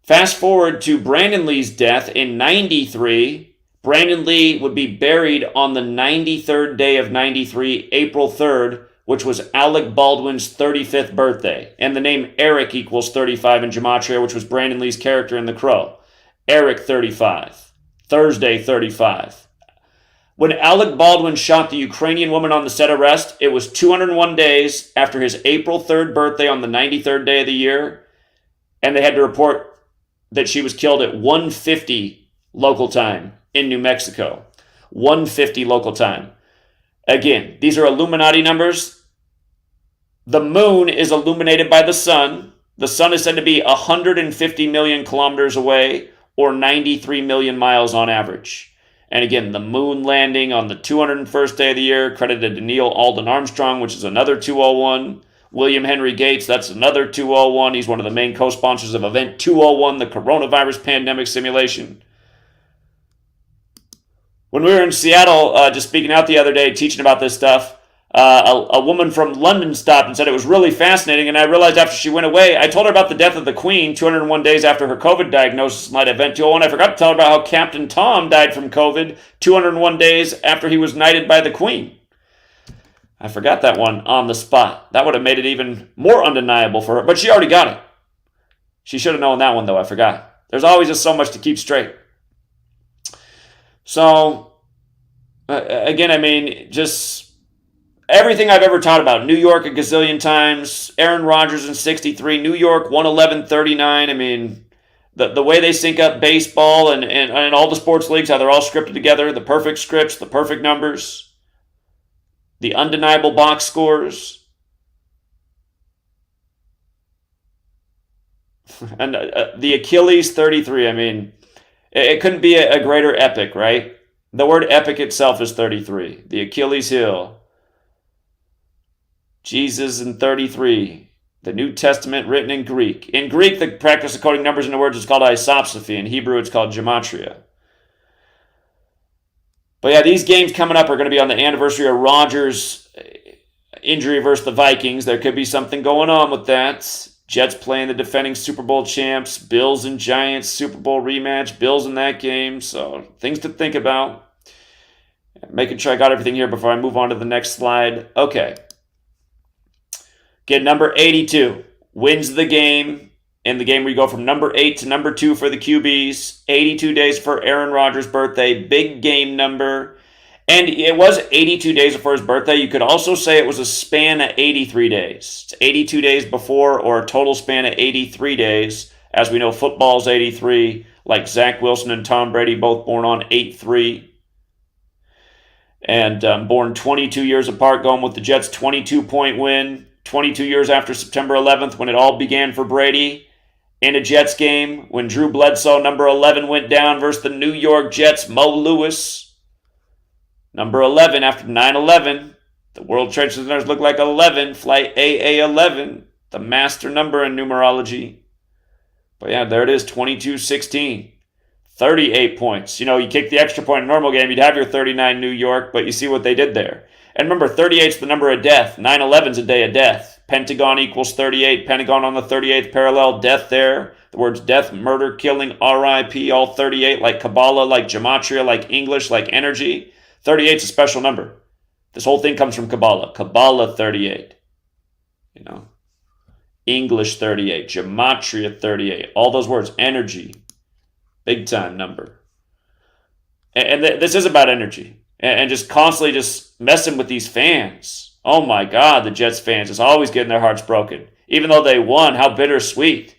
Fast forward to Brandon Lee's death in 93. Brandon Lee would be buried on the 93rd day of 93, April 3rd, which was Alec Baldwin's 35th birthday. And the name Eric equals 35 in Gematria, which was Brandon Lee's character in The Crow. Eric 35. Thursday 35. When Alec Baldwin shot the Ukrainian woman on the set arrest, it was 201 days after his April 3rd birthday on the 93rd day of the year, and they had to report that she was killed at 1:50 local time in New Mexico. 1:50 local time. Again, these are Illuminati numbers. The moon is illuminated by the sun. The sun is said to be 150 million kilometers away, or 93 million miles on average. And again, the moon landing on the 201st day of the year, credited to Neil Alden Armstrong, which is another 201. William Henry Gates, that's another 201. He's one of the main co-sponsors of Event 201, the coronavirus pandemic simulation. When we were in Seattle, just speaking out the other day, teaching about this stuff, a woman from London stopped and said it was really fascinating, and I realized after she went away, I told her about the death of the Queen 201 days after her COVID diagnosis at Event 201. I forgot to tell her about how Captain Tom died from COVID 201 days after he was knighted by the Queen. I forgot that one on the spot. That would have made it even more undeniable for her, but she already got it. She should have known that one, though. I forgot. There's always just so much to keep straight. So, again, I mean, just everything I've ever taught about. New York a gazillion times. Aaron Rodgers in 63. New York 111-39. I mean, the way they sync up baseball and all the sports leagues, how they're all scripted together. The perfect scripts, the perfect numbers. The undeniable box scores. And the Achilles 33. I mean, it couldn't be a greater epic, right? The word epic itself is 33. The Achilles Hill. Jesus in 33. The New Testament written in Greek. In Greek, the practice of coding numbers into words is called isopsophy. In Hebrew, it's called gematria. But yeah, these games coming up are going to be on the anniversary of Rodgers' injury versus the Vikings. There could be something going on with that. Jets playing the defending Super Bowl champs. Bills and Giants Super Bowl rematch. Bills in that game. So things to think about. Making sure I got everything here before I move on to the next slide. Okay. Get number 82. Wins the game. In the game we go from number 8 to number 2 for the QBs. 82 days for Aaron Rodgers' birthday. Big game number. And it was 82 days before his birthday. You could also say it was a span of 83 days. It's 82 days before, or a total span of 83 days. As we know, football's 83, like Zach Wilson and Tom Brady, both born on 8-3. And born 22 years apart, going with the Jets' 22-point win. 22 years after September 11th, when it all began for Brady. In a Jets game, when Drew Bledsoe, number 11, went down versus the New York Jets' Mo Lewis. Number 11, after 9/11, the World Trade Centers look like 11, flight AA11, the master number in numerology. But yeah, there it is, 22-16, 38 points. You know, you kick the extra point in a normal game, you'd have your 39 New York, but you see what they did there. And remember, 38's the number of death. 9/11's a day of death. Pentagon equals 38. Pentagon on the 38th parallel. Death there. The words death, murder, killing, RIP, all 38, like Kabbalah, like Gematria, like English, like energy. 38's a special number. This whole thing comes from Kabbalah. Kabbalah 38. You know. English 38. Gematria 38. All those words. Energy. Big time number. And this is about energy. And just constantly just messing with these fans. Oh my God, the Jets fans is always getting their hearts broken. Even though they won, how bittersweet.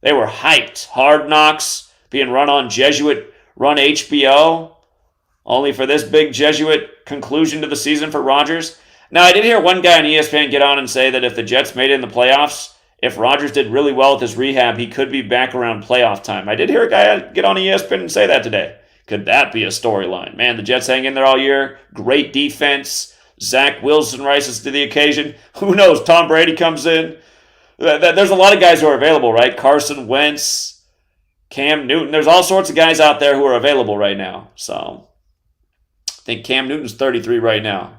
They were hyped. Hard Knocks being run on Jesuit, run HBO. Only for this big Jesuit conclusion to the season for Rodgers. Now, I did hear one guy on ESPN get on and say that if the Jets made it in the playoffs, if Rodgers did really well with his rehab, he could be back around playoff time. I did hear a guy get on ESPN and say that today. Could that be a storyline? Man, the Jets hang in there all year. Great defense. Zach Wilson rises to the occasion. Who knows? Tom Brady comes in. There's a lot of guys who are available, right? Carson Wentz, Cam Newton. There's all sorts of guys out there who are available right now. So I think Cam Newton's 33 right now.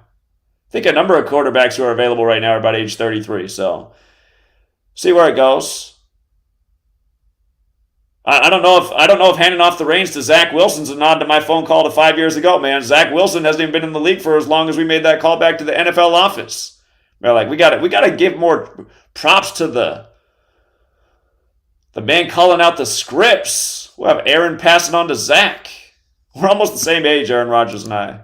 I think a number of quarterbacks who are available right now are about age 33. So see where it goes. I don't know if handing off the reins to Zach Wilson's a nod to my phone call to 5 years ago, man. Zach Wilson hasn't even been in the league for as long as we made that call back to the NFL office. We're like, we gotta give more props to the man calling out the scripts. We'll have Aaron passing on to Zach. We're almost the same age, Aaron Rodgers and I.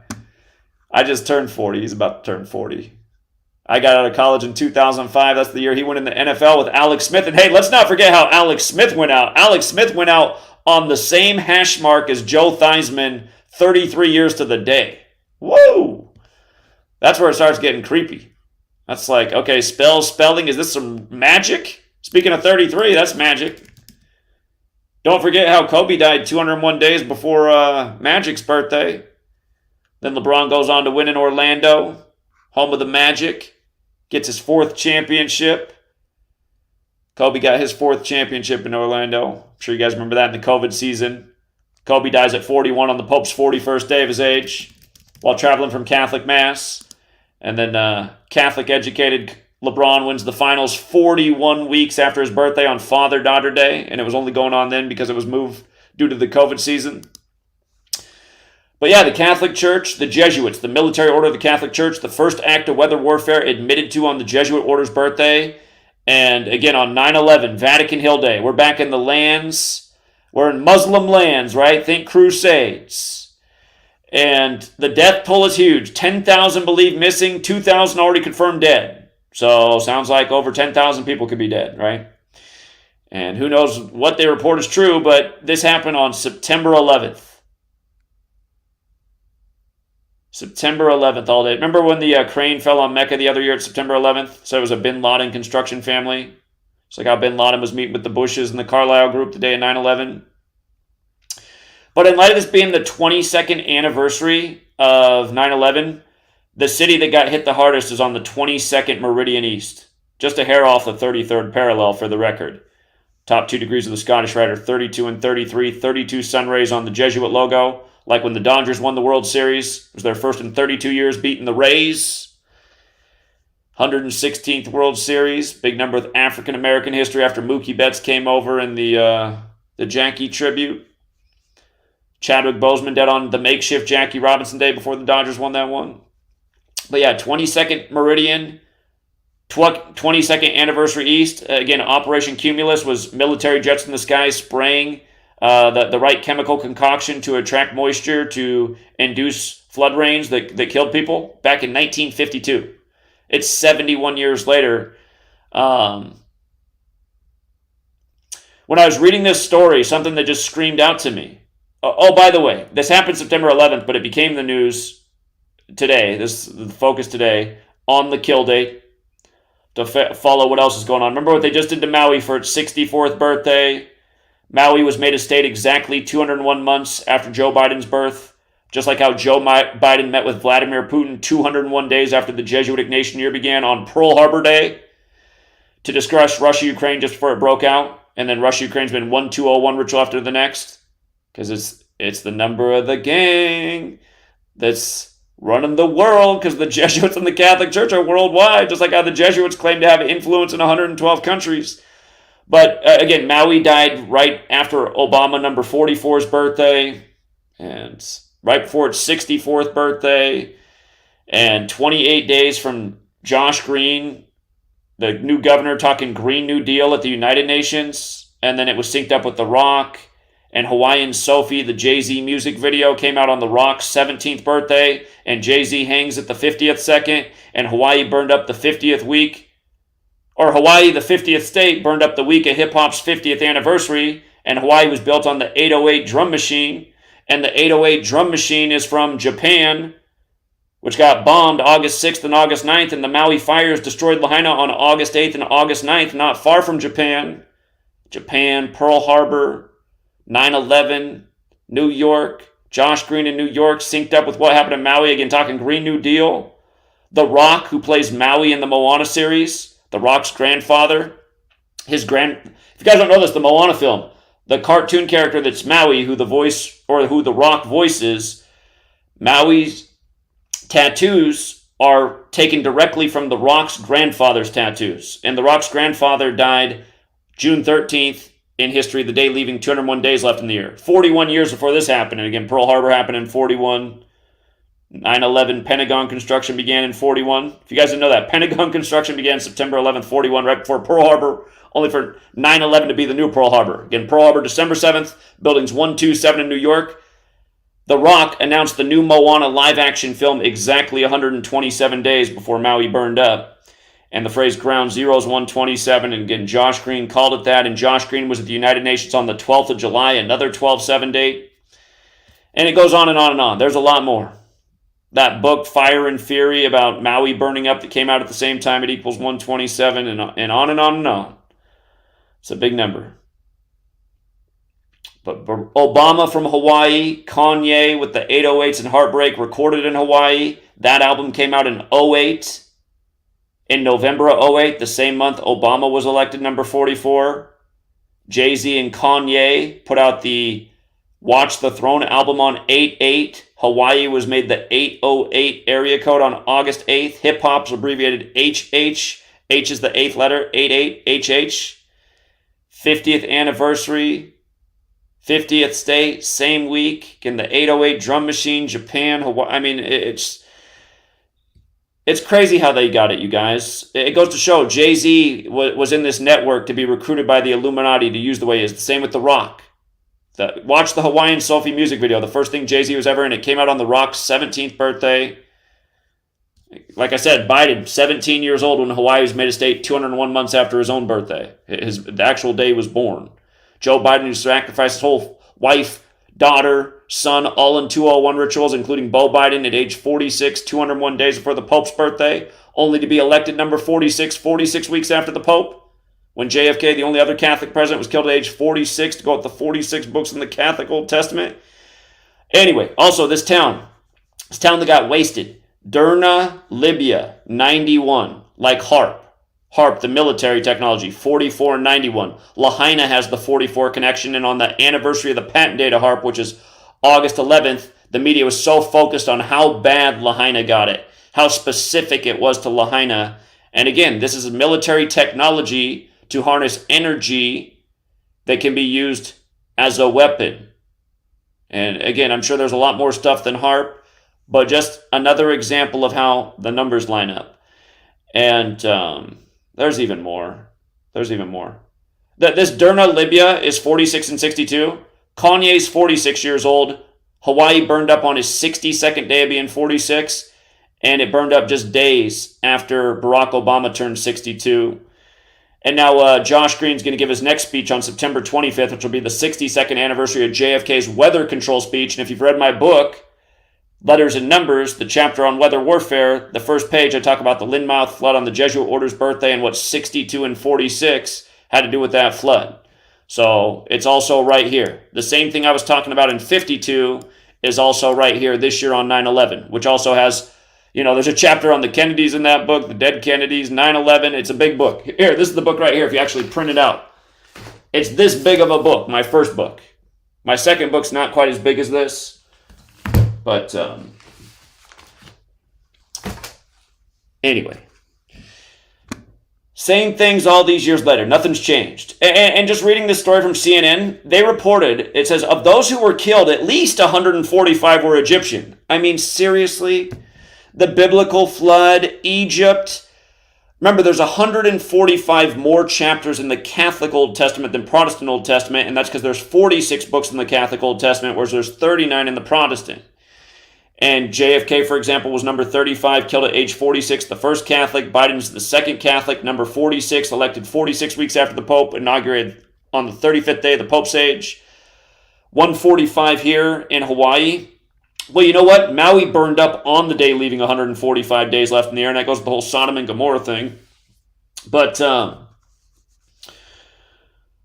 I just turned 40. He's about to turn 40. I got out of college in 2005. That's the year he went in the NFL with Alex Smith. And hey, let's not forget how Alex Smith went out. Alex Smith went out on the same hash mark as Joe Theismann, 33 years to the day. Whoa! That's where it starts getting creepy. That's like, okay, spelling, is this some magic? Speaking of 33, that's magic. Don't forget how Kobe died 201 days before Magic's birthday. Then LeBron goes on to win in Orlando, home of the Magic, gets his 4th championship. Kobe got his 4th championship in Orlando. I'm sure you guys remember that in the COVID season. Kobe dies at 41 on the Pope's 41st day of his age while traveling from Catholic Mass. And then Catholic-educated LeBron wins the finals 41 weeks after his birthday on Father-Daughter Day. And it was only going on then because it was moved due to the COVID season. But yeah, the Catholic Church, the Jesuits, the military order of the Catholic Church, the first act of weather warfare admitted to on the Jesuit order's birthday. And again, on 9/11, Vatican Hill Day, we're back in the lands. We're in Muslim lands, right? Think Crusades. And the death toll is huge. 10,000 believed missing, 2,000 already confirmed dead. So sounds like over 10,000 people could be dead, right? And who knows what they report is true, but this happened on September 11th. September 11th all day. Remember when the crane fell on Mecca the other year at September 11th? So it was a Bin Laden construction family. It's like how Bin Laden was meeting with the Bushes and the Carlyle group the day of 9/11. But in light of this being the 22nd anniversary of 9/11, the city that got hit the hardest is on the 22nd meridian east. Just a hair off the 33rd parallel for the record. Top 2 degrees of the Scottish Rite are 32 and 33, 32 sun rays on the Jesuit logo. Like when the Dodgers won the World Series. It was their first in 32 years beating the Rays. 116th World Series. Big number of African-American history after Mookie Betts came over in the Yankee tribute. Chadwick Boseman dead on the makeshift Jackie Robinson Day before the Dodgers won that one. But yeah, 22nd Meridian, 22nd Anniversary East. Again, Operation Cumulus was military jets in the sky spraying the right chemical concoction to attract moisture to induce flood rains that killed people back in 1952. It's 71 years later. When I was reading this story, something that just screamed out to me. Oh, by the way, this happened September 11th, but it became the news today. This is the focus today on the kill date to follow what else is going on. Remember what they just did to Maui for its 64th birthday? Maui was made a state exactly 201 months after Joe Biden's birth, just like how Joe Biden met with Vladimir Putin 201 days after the Jesuitic nation year began on Pearl Harbor Day to discuss Russia-Ukraine just before it broke out. And then Russia-Ukraine's been 1-2-0 ritual after the next because it's the number of the gang that's running the world because the Jesuits and the Catholic Church are worldwide, just like how the Jesuits claim to have influence in 112 countries. But again, Maui died right after Obama number 44's birthday, and right before its 64th birthday, and 28 days from Josh Green, the new governor, talking Green New Deal at the United Nations, and then it was synced up with The Rock, and Hawaiian Sophie, the Jay-Z music video, came out on The Rock's 17th birthday, and Jay-Z hangs at the 50th second, and Hawaii burned up the 50th week. Or Hawaii, the 50th state, burned up the week of hip-hop's 50th anniversary, and Hawaii was built on the 808 drum machine, and the 808 drum machine is from Japan, which got bombed August 6th and August 9th, and the Maui fires destroyed Lahaina on August 8th and August 9th, not far from Japan. Japan, Pearl Harbor, 9/11, New York, Josh Green in New York, synced up with what happened in Maui, again talking Green New Deal. The Rock, who plays Maui in the Moana series, The Rock's grandfather, if you guys don't know this, the Moana film, the cartoon character that's Maui, who The Rock voices, Maui's tattoos are taken directly from The Rock's grandfather's tattoos. And The Rock's grandfather died June 13th in history, the day leaving 201 days left in the year. 41 years before this happened. And again, Pearl Harbor happened in 41. 9/11 Pentagon construction began in 41. If you guys didn't know that, Pentagon construction began September 11th, 41, right before Pearl Harbor, only for 9/11 to be the new Pearl Harbor. Again, Pearl Harbor, December 7th, buildings 1, 2, 7 in New York. The Rock announced the new Moana live-action film exactly 127 days before Maui burned up. And the phrase ground zero is 127. And again, Josh Green called it that. And Josh Green was at the United Nations on the 12th of July, another 12/7 date. And it goes on and on and on. There's a lot more. That book, Fire and Fury, about Maui burning up that came out at the same time, it equals 127, and on and on and on. It's a big number. But Obama from Hawaii, Kanye with the 808s and Heartbreak recorded in Hawaii. That album came out in 08. In November of 08, the same month Obama was elected number 44. Jay-Z and Kanye put out the Watch the Throne album on 8/8. Hawaii was made the 808 area code on August 8th. Hip-hop's abbreviated HH. H is the 8th letter, 88, HH. 50th anniversary, 50th state, same week. Again, the 808 drum machine, Japan, Hawaii. I mean, it's crazy how they got it, you guys. It goes to show Jay-Z was in this network to be recruited by the Illuminati to use the way it is. The same with The Rock. Watch the Hawaiian Sophie music video. The first thing Jay-Z was ever in. It came out on The Rock's 17th birthday. Like I said, Biden, 17 years old when Hawaii was made a state 201 months after his own birthday. The actual day he was born. Joe Biden, who sacrificed his whole wife, daughter, son, all in 201 rituals, including Beau Biden at age 46, 201 days before the Pope's birthday, only to be elected number 46 weeks after the Pope. When JFK, the only other Catholic president, was killed at age 46 to go with the 46 books in the Catholic Old Testament. Anyway, also this town that got wasted, Derna, Libya, 91, like HARP. HARP, the military technology, 44 and 91. Lahaina has the 44 connection, and on the anniversary of the patent date of HARP, which is August 11th, the media was so focused on how bad Lahaina got it, how specific it was to Lahaina. And again, this is military technology to harness energy that can be used as a weapon. And again, I'm sure there's a lot more stuff than HARP, but just another example of how the numbers line up. And there's even more. This Derna, Libya is 46 and 62. Kanye's 46 years old. Hawaii burned up on his 62nd day of being 46, and it burned up just days after Barack Obama turned 62. And now Josh Green's going to give his next speech on September 25th, which will be the 62nd anniversary of JFK's weather control speech. And if you've read my book, Letters and Numbers, the chapter on weather warfare, the first page I talk about the Lynmouth flood on the Jesuit order's birthday and what 62 and 46 had to do with that flood. So it's also right here. The same thing I was talking about in 52 is also right here this year on 9/11, which also has, there's a chapter on the Kennedys in that book, the dead Kennedys, 9/11. It's a big book. Here, this is the book right here if you actually print it out. It's this big of a book, my first book. My second book's not quite as big as this, but anyway. Same things all these years later. Nothing's changed. And just reading this story from CNN, they reported, it says, of those who were killed, at least 145 were Egyptian. I mean, seriously? The biblical flood, Egypt. Remember, there's 145 more chapters in the Catholic Old Testament than Protestant Old Testament, and that's because there's 46 books in the Catholic Old Testament, whereas there's 39 in the Protestant. And JFK, for example, was number 35, killed at age 46, the first Catholic. Biden's the second Catholic, number 46, elected 46 weeks after the Pope, inaugurated on the 35th day of the Pope's age. 145 here in Hawaii. Well, you know what? Maui burned up on the day, leaving 145 days left in the air, and that goes with the whole Sodom and Gomorrah thing. But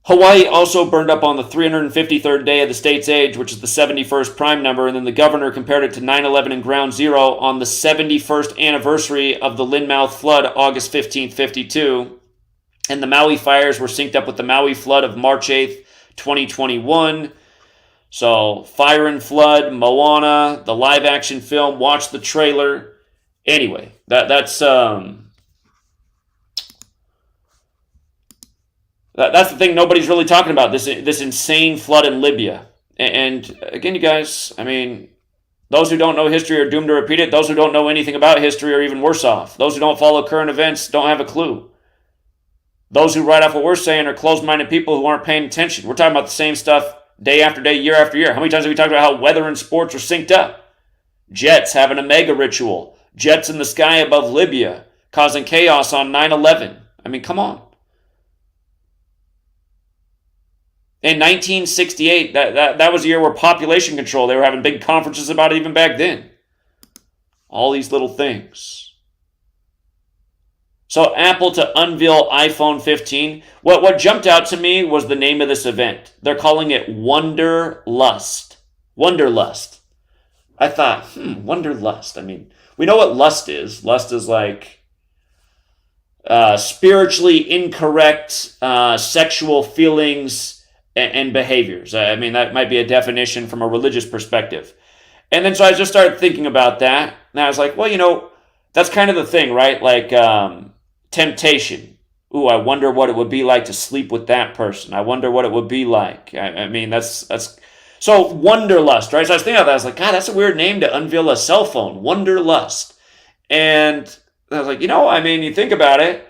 Hawaii also burned up on the 353rd day of the state's age, which is the 71st prime number, and then the governor compared it to 9/11 and Ground Zero on the 71st anniversary of the Lynmouth flood, August 15th, 52. And the Maui fires were synced up with the Maui flood of March 8th, 2021. So, Fire and Flood, Moana, the live-action film, watch the trailer. Anyway, that's the thing nobody's really talking about, this insane flood in Libya. And again, you guys, I mean, those who don't know history are doomed to repeat it. Those who don't know anything about history are even worse off. Those who don't follow current events don't have a clue. Those who write off what we're saying are closed-minded people who aren't paying attention. We're talking about the same stuff day after day, year after year. How many times have we talked about how weather and sports are synced up? Jets having a mega ritual. Jets in the sky above Libya, causing chaos on 9/11. I mean, come on. In 1968, that was a year where population control, they were having big conferences about it even back then. All these little things. So Apple to unveil iPhone 15. What jumped out to me was the name of this event. They're calling it Wunderlust. Wunderlust. I thought, Wunderlust. I mean, we know what lust is. Lust is like spiritually incorrect sexual feelings and behaviors. I mean, that might be a definition from a religious perspective. And then so I just started thinking about that. And I was like, well, that's kind of the thing, right? Like temptation. Ooh, I wonder what it would be like to sleep with that person. I wonder what it would be like. I mean, that's so Wunderlust, right? So I was thinking about that. I was like, God, that's a weird name to unveil a cell phone. Wunderlust. And I was like, you think about it.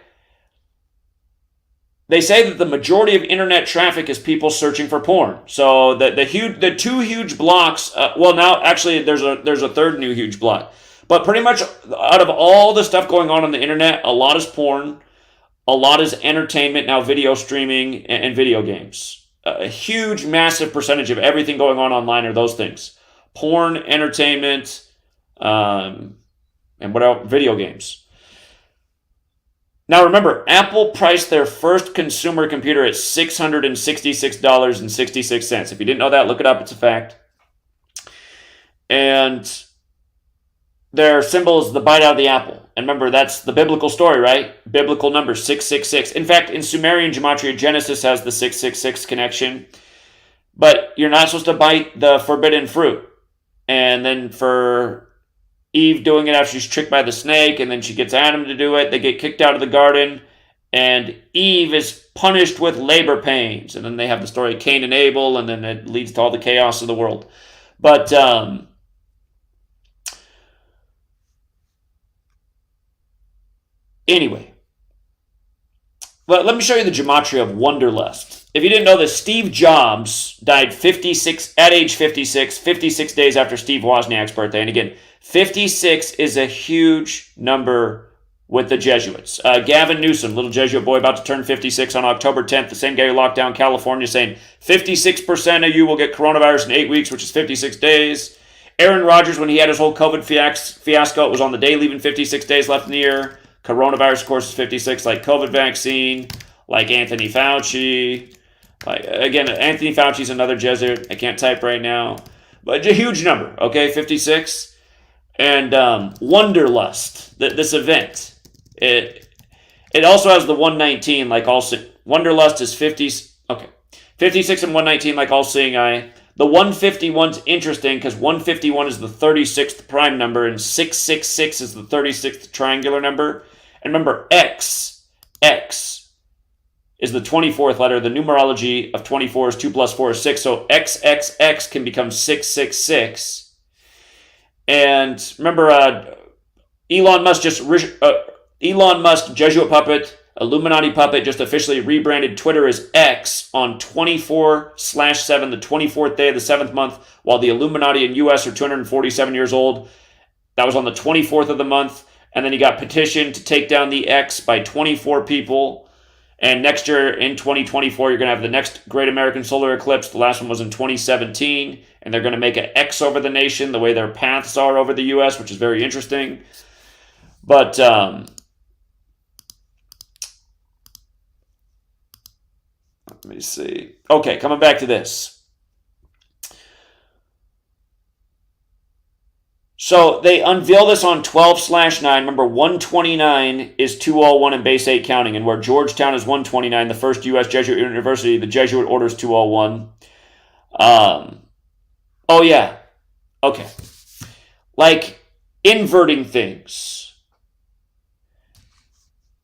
They say that the majority of internet traffic is people searching for porn. So the two huge blocks. Now actually there's a third new huge block. But pretty much out of all the stuff going on the internet, a lot is porn, a lot is entertainment, now video streaming and video games. A huge, massive percentage of everything going on online are those things: porn, entertainment, and what else? Video games. Now remember, Apple priced their first consumer computer at $666.66. If you didn't know that, look it up. It's a fact. And their symbol is the bite out of the apple. And remember, that's the biblical story, right? Biblical number 666. In fact, in Sumerian gematria, Genesis has the 666 connection. But you're not supposed to bite the forbidden fruit. And then for Eve doing it after she's tricked by the snake, and then she gets Adam to do it. They get kicked out of the garden, and Eve is punished with labor pains. And then they have the story of Cain and Abel, and then it leads to all the chaos of the world. But anyway, let me show you the gematria of Wunderlust. If you didn't know this, Steve Jobs died at age 56 days after Steve Wozniak's birthday. And again, 56 is a huge number with the Jesuits. Gavin Newsom, little Jesuit boy about to turn 56 on October 10th, the same guy who locked down California, saying 56% of you will get coronavirus in 8 weeks, which is 56 days. Aaron Rodgers, when he had his whole COVID fiasco, it was on the day leaving 56 days left in the year. Coronavirus, of course, is 56, like COVID vaccine, like Anthony Fauci. Again, Anthony Fauci's another Jesuit. I can't type right now. But a huge number, okay, 56. And Wunderlust, this event, it also has the 119, like Wunderlust is 56 and 119, like all seeing eye. The 151's interesting because 151 is the 36th prime number and 666 is the 36th triangular number. And remember, X is the 24th letter. The numerology of 24 is 2 plus 4 is 6. So XXX can become 666. And remember, Elon Musk, Jesuit puppet, Illuminati puppet, just officially rebranded Twitter as X on 24/7, the 24th day of the 7th month, while the Illuminati in US are 247 years old. That was on the 24th of the month. And then he got petitioned to take down the X by 24 people. And next year, in 2024, you're going to have the next Great American Solar Eclipse. The last one was in 2017. And they're going to make an X over the nation, the way their paths are over the U.S., which is very interesting. But let me see. Okay, coming back to this. So they unveil this on 12/9. Remember, 129 is 201 in base 8 counting. And where Georgetown is 129, the first U.S. Jesuit university, the Jesuit order is 201. Oh, yeah. Okay. Like inverting things.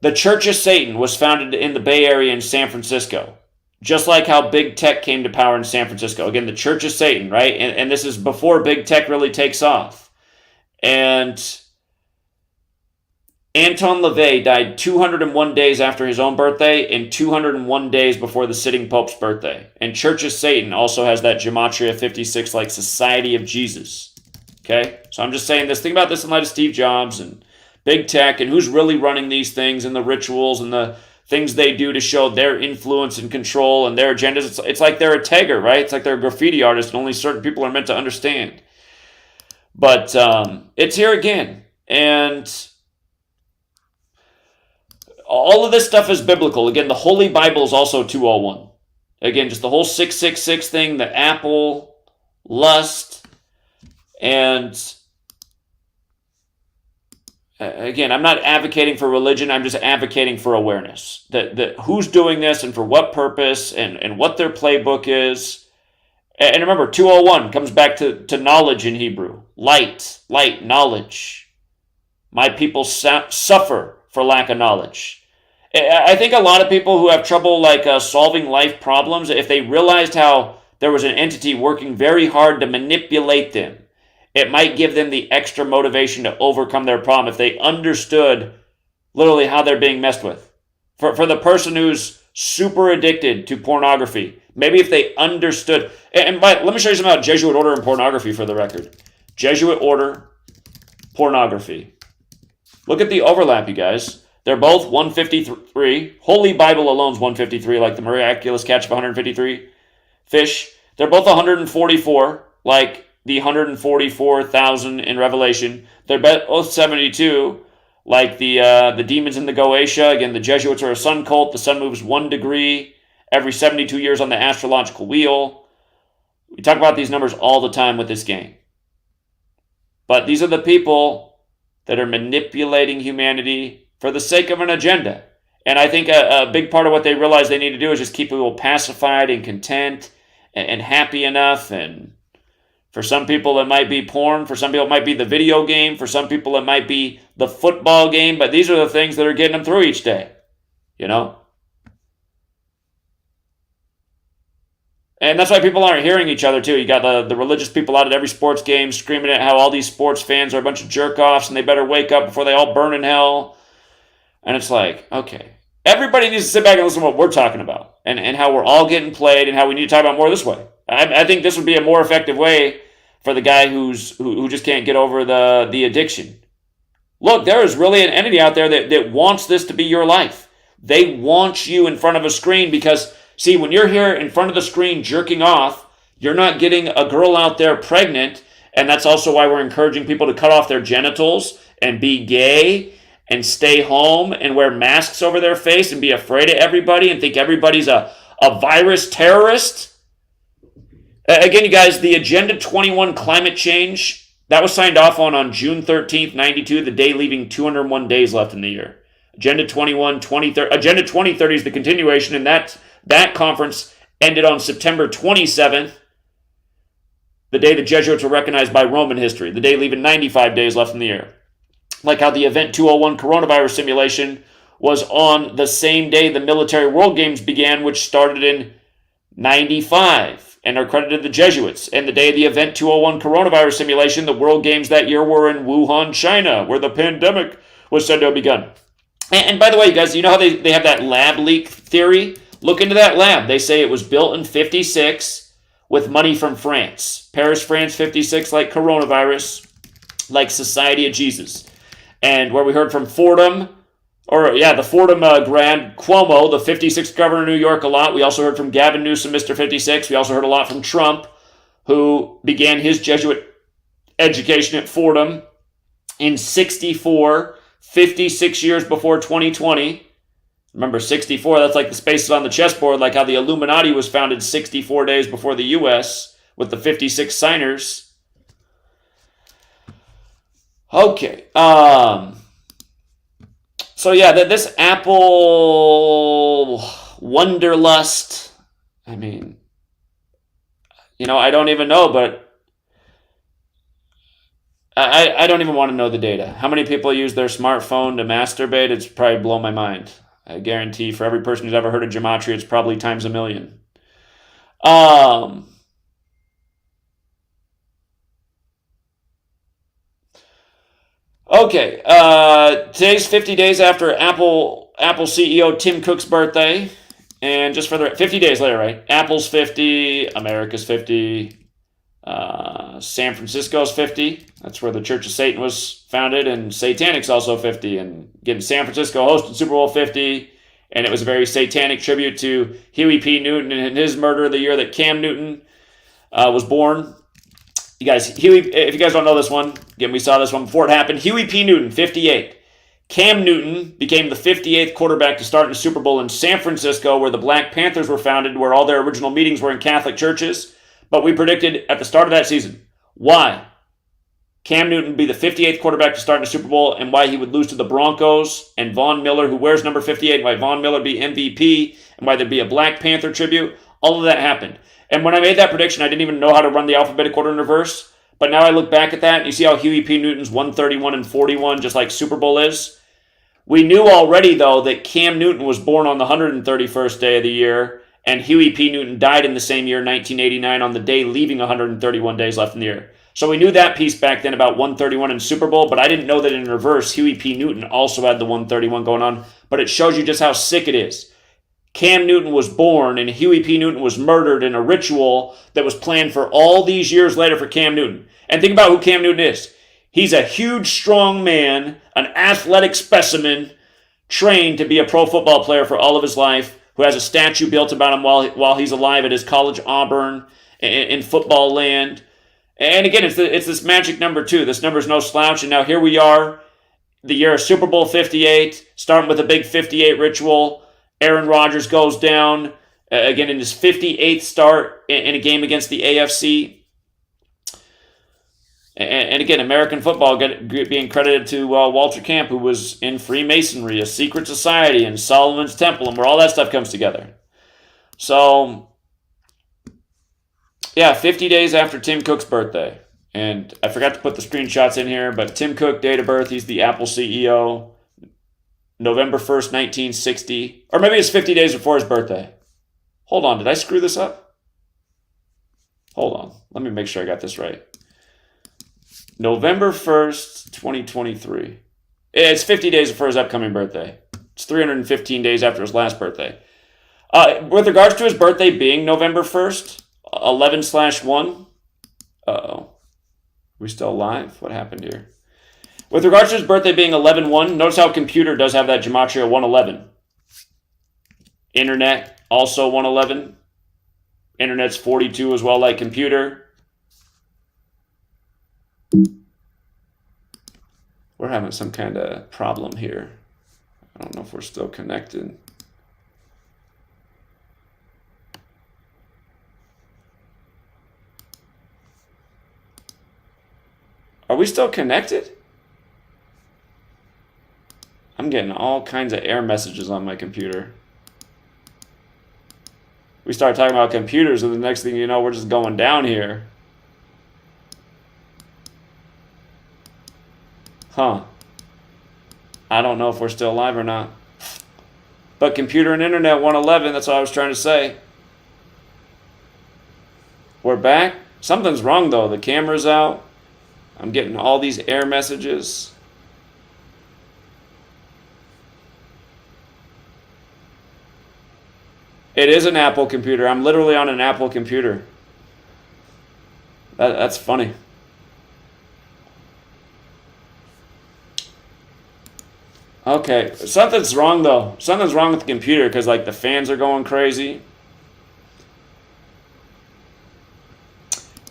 The Church of Satan was founded in the Bay Area in San Francisco. Just like how big tech came to power in San Francisco. Again, the Church of Satan, right? And this is before big tech really takes off. And Anton LaVey died 201 days after his own birthday and 201 days before the sitting Pope's birthday. And Church of Satan also has that Gematria 56 like Society of Jesus. Okay? So I'm just saying this. Think about this in light of Steve Jobs and big tech and who's really running these things and the rituals and the things they do to show their influence and control and their agendas. It's like they're a tagger, right? It's like they're a graffiti artist and only certain people are meant to understand. But it's here again. And all of this stuff is biblical. Again, the Holy Bible is also 201. Again, just the whole 666 thing, the apple, lust, and again, I'm not advocating for religion. I'm just advocating for awareness. That who's doing this and for what purpose and what their playbook is. And remember, 201 comes back to knowledge in Hebrew. Light, knowledge. My people suffer for lack of knowledge. I think a lot of people who have trouble solving life problems, if they realized how there was an entity working very hard to manipulate them, it might give them the extra motivation to overcome their problem if they understood literally how they're being messed with. For the person who's super addicted to pornography, maybe if they understood, let me show you something about Jesuit order and pornography for the record. Jesuit order, pornography. Look at the overlap, you guys. They're both 153. Holy Bible alone's 153, like the miraculous catch of 153 fish. They're both 144, like the 144,000 in Revelation. They're both 72, like the demons in the Goetia. Again, the Jesuits are a sun cult. The sun moves 1 degree every 72 years on the astrological wheel. We talk about these numbers all the time with this game. But these are the people that are manipulating humanity for the sake of an agenda. And I think a big part of what they realize they need to do is just keep people pacified and content and happy enough. And for some people, it might be porn. For some people, it might be the video game. For some people, it might be the football game. But these are the things that are getting them through each day, you know? And that's why people aren't hearing each other, too. You got the religious people out at every sports game screaming at how all these sports fans are a bunch of jerk-offs and they better wake up before they all burn in hell. And it's like, okay, everybody needs to sit back and listen to what we're talking about and how we're all getting played and how we need to talk about more this way. I think this would be a more effective way for the guy who just can't get over the addiction. Look, there is really an entity out there that wants this to be your life. They want you in front of a screen because, see, when you're here in front of the screen jerking off, you're not getting a girl out there pregnant, and that's also why we're encouraging people to cut off their genitals and be gay and stay home and wear masks over their face and be afraid of everybody and think everybody's a virus terrorist. Again, you guys, the Agenda 21 climate change, that was signed off on June 13th, 92, the day leaving 201 days left in the year. Agenda 21, 2030, Agenda 2030 is the continuation, and that conference ended on September 27th, the day the Jesuits were recognized by Roman history, the day leaving 95 days left in the year. Like how the Event 201 coronavirus simulation was on the same day the Military World Games began, which started in 95 and are credited to the Jesuits. And the day of the Event 201 coronavirus simulation, the World Games that year were in Wuhan, China, where the pandemic was said to have begun. And by the way, you guys, you know how they have that lab leak theory? Look into that lab. They say it was built in 56 with money from France. Paris, France, 56, like coronavirus, like Society of Jesus. And where we heard from Fordham, the Fordham grad Cuomo, the 56th governor of New York, a lot. We also heard from Gavin Newsom, Mr. 56. We also heard a lot from Trump, who began his Jesuit education at Fordham in 64, 56 years before 2020. Remember, 64, that's like the spaces on the chessboard, like how the Illuminati was founded 64 days before the U.S. with the 56 signers. Okay. So yeah, this Apple Wunderlust, I mean, I don't even know, but I don't even want to know the data. How many people use their smartphone to masturbate? It's probably blown my mind. I guarantee for every person who's ever heard of Gematria, it's probably times a million. Okay, today's 50 days after Apple CEO Tim Cook's birthday, and just for the 50 days later, right? Apple's 50, America's 50, San Francisco's 50. That's where the Church of Satan was founded, and Satanic's also 50. And again, San Francisco hosted Super Bowl 50, and it was a very satanic tribute to Huey P. Newton and his murder the year that Cam Newton was born. You guys, Huey, if you guys don't know this one, again, we saw this one before it happened. Huey P. Newton, 58. Cam Newton became the 58th quarterback to start in the Super Bowl in San Francisco, where the Black Panthers were founded, where all their original meetings were in Catholic churches. But we predicted at the start of that season why Cam Newton would be the 58th quarterback to start in the Super Bowl and why he would lose to the Broncos and Von Miller, who wears number 58, and why Von Miller would be MVP and why there'd be a Black Panther tribute. All of that happened. And when I made that prediction, I didn't even know how to run the alphabetic order in reverse. But now I look back at that, and you see how Huey P. Newton's 131 and 41, just like Super Bowl is. We knew already, though, that Cam Newton was born on the 131st day of the year, and Huey P. Newton died in the same year, 1989, on the day leaving 131 days left in the year. So we knew that piece back then about 131 and Super Bowl, but I didn't know that in reverse, Huey P. Newton also had the 131 going on. But it shows you just how sick it is. Cam Newton was born and Huey P. Newton was murdered in a ritual that was planned for all these years later for Cam Newton. And think about who Cam Newton is. He's a huge, strong man, an athletic specimen, trained to be a pro football player for all of his life, who has a statue built about him while he's alive at his college Auburn in football land. And again, it's this magic number, too. This number's no slouch. And now here we are, the year of Super Bowl 58, starting with a big 58 ritual. Aaron Rodgers goes down, again, in his 58th start in a game against the AFC. And again, American football being credited to Walter Camp, who was in Freemasonry, a secret society, and Solomon's Temple, and where all that stuff comes together. So, yeah, 50 days after Tim Cook's birthday. And I forgot to put the screenshots in here, but Tim Cook, date of birth, he's the Apple CEO. November 1st, 1960. Or maybe it's 50 days before his birthday. Hold on, did I screw this up? Hold on, let me make sure I got this right. November 1st, 2023. It's 50 days before his upcoming birthday. It's 315 days after his last birthday. With regards to his birthday being November 1st, 11/1. Uh-oh. Are we still live? What happened here? With regards to his birthday being 11/1, notice how computer does have that Gematria 111. Internet, also 111. Internet's 42 as well, like computer. We're having some kind of problem here. I don't know if we're still connected. Are we still connected? I'm getting all kinds of error messages on my computer. We start talking about computers, and the next thing you know, we're just going down here. Huh. I don't know if we're still live or not. But computer and internet 111, that's what I was trying to say. We're back. Something's wrong, though. The camera's out. I'm getting all these error messages. It is an Apple computer. I'm literally on an Apple computer. That's funny. Okay, something's wrong though. Something's wrong with the computer because like the fans are going crazy.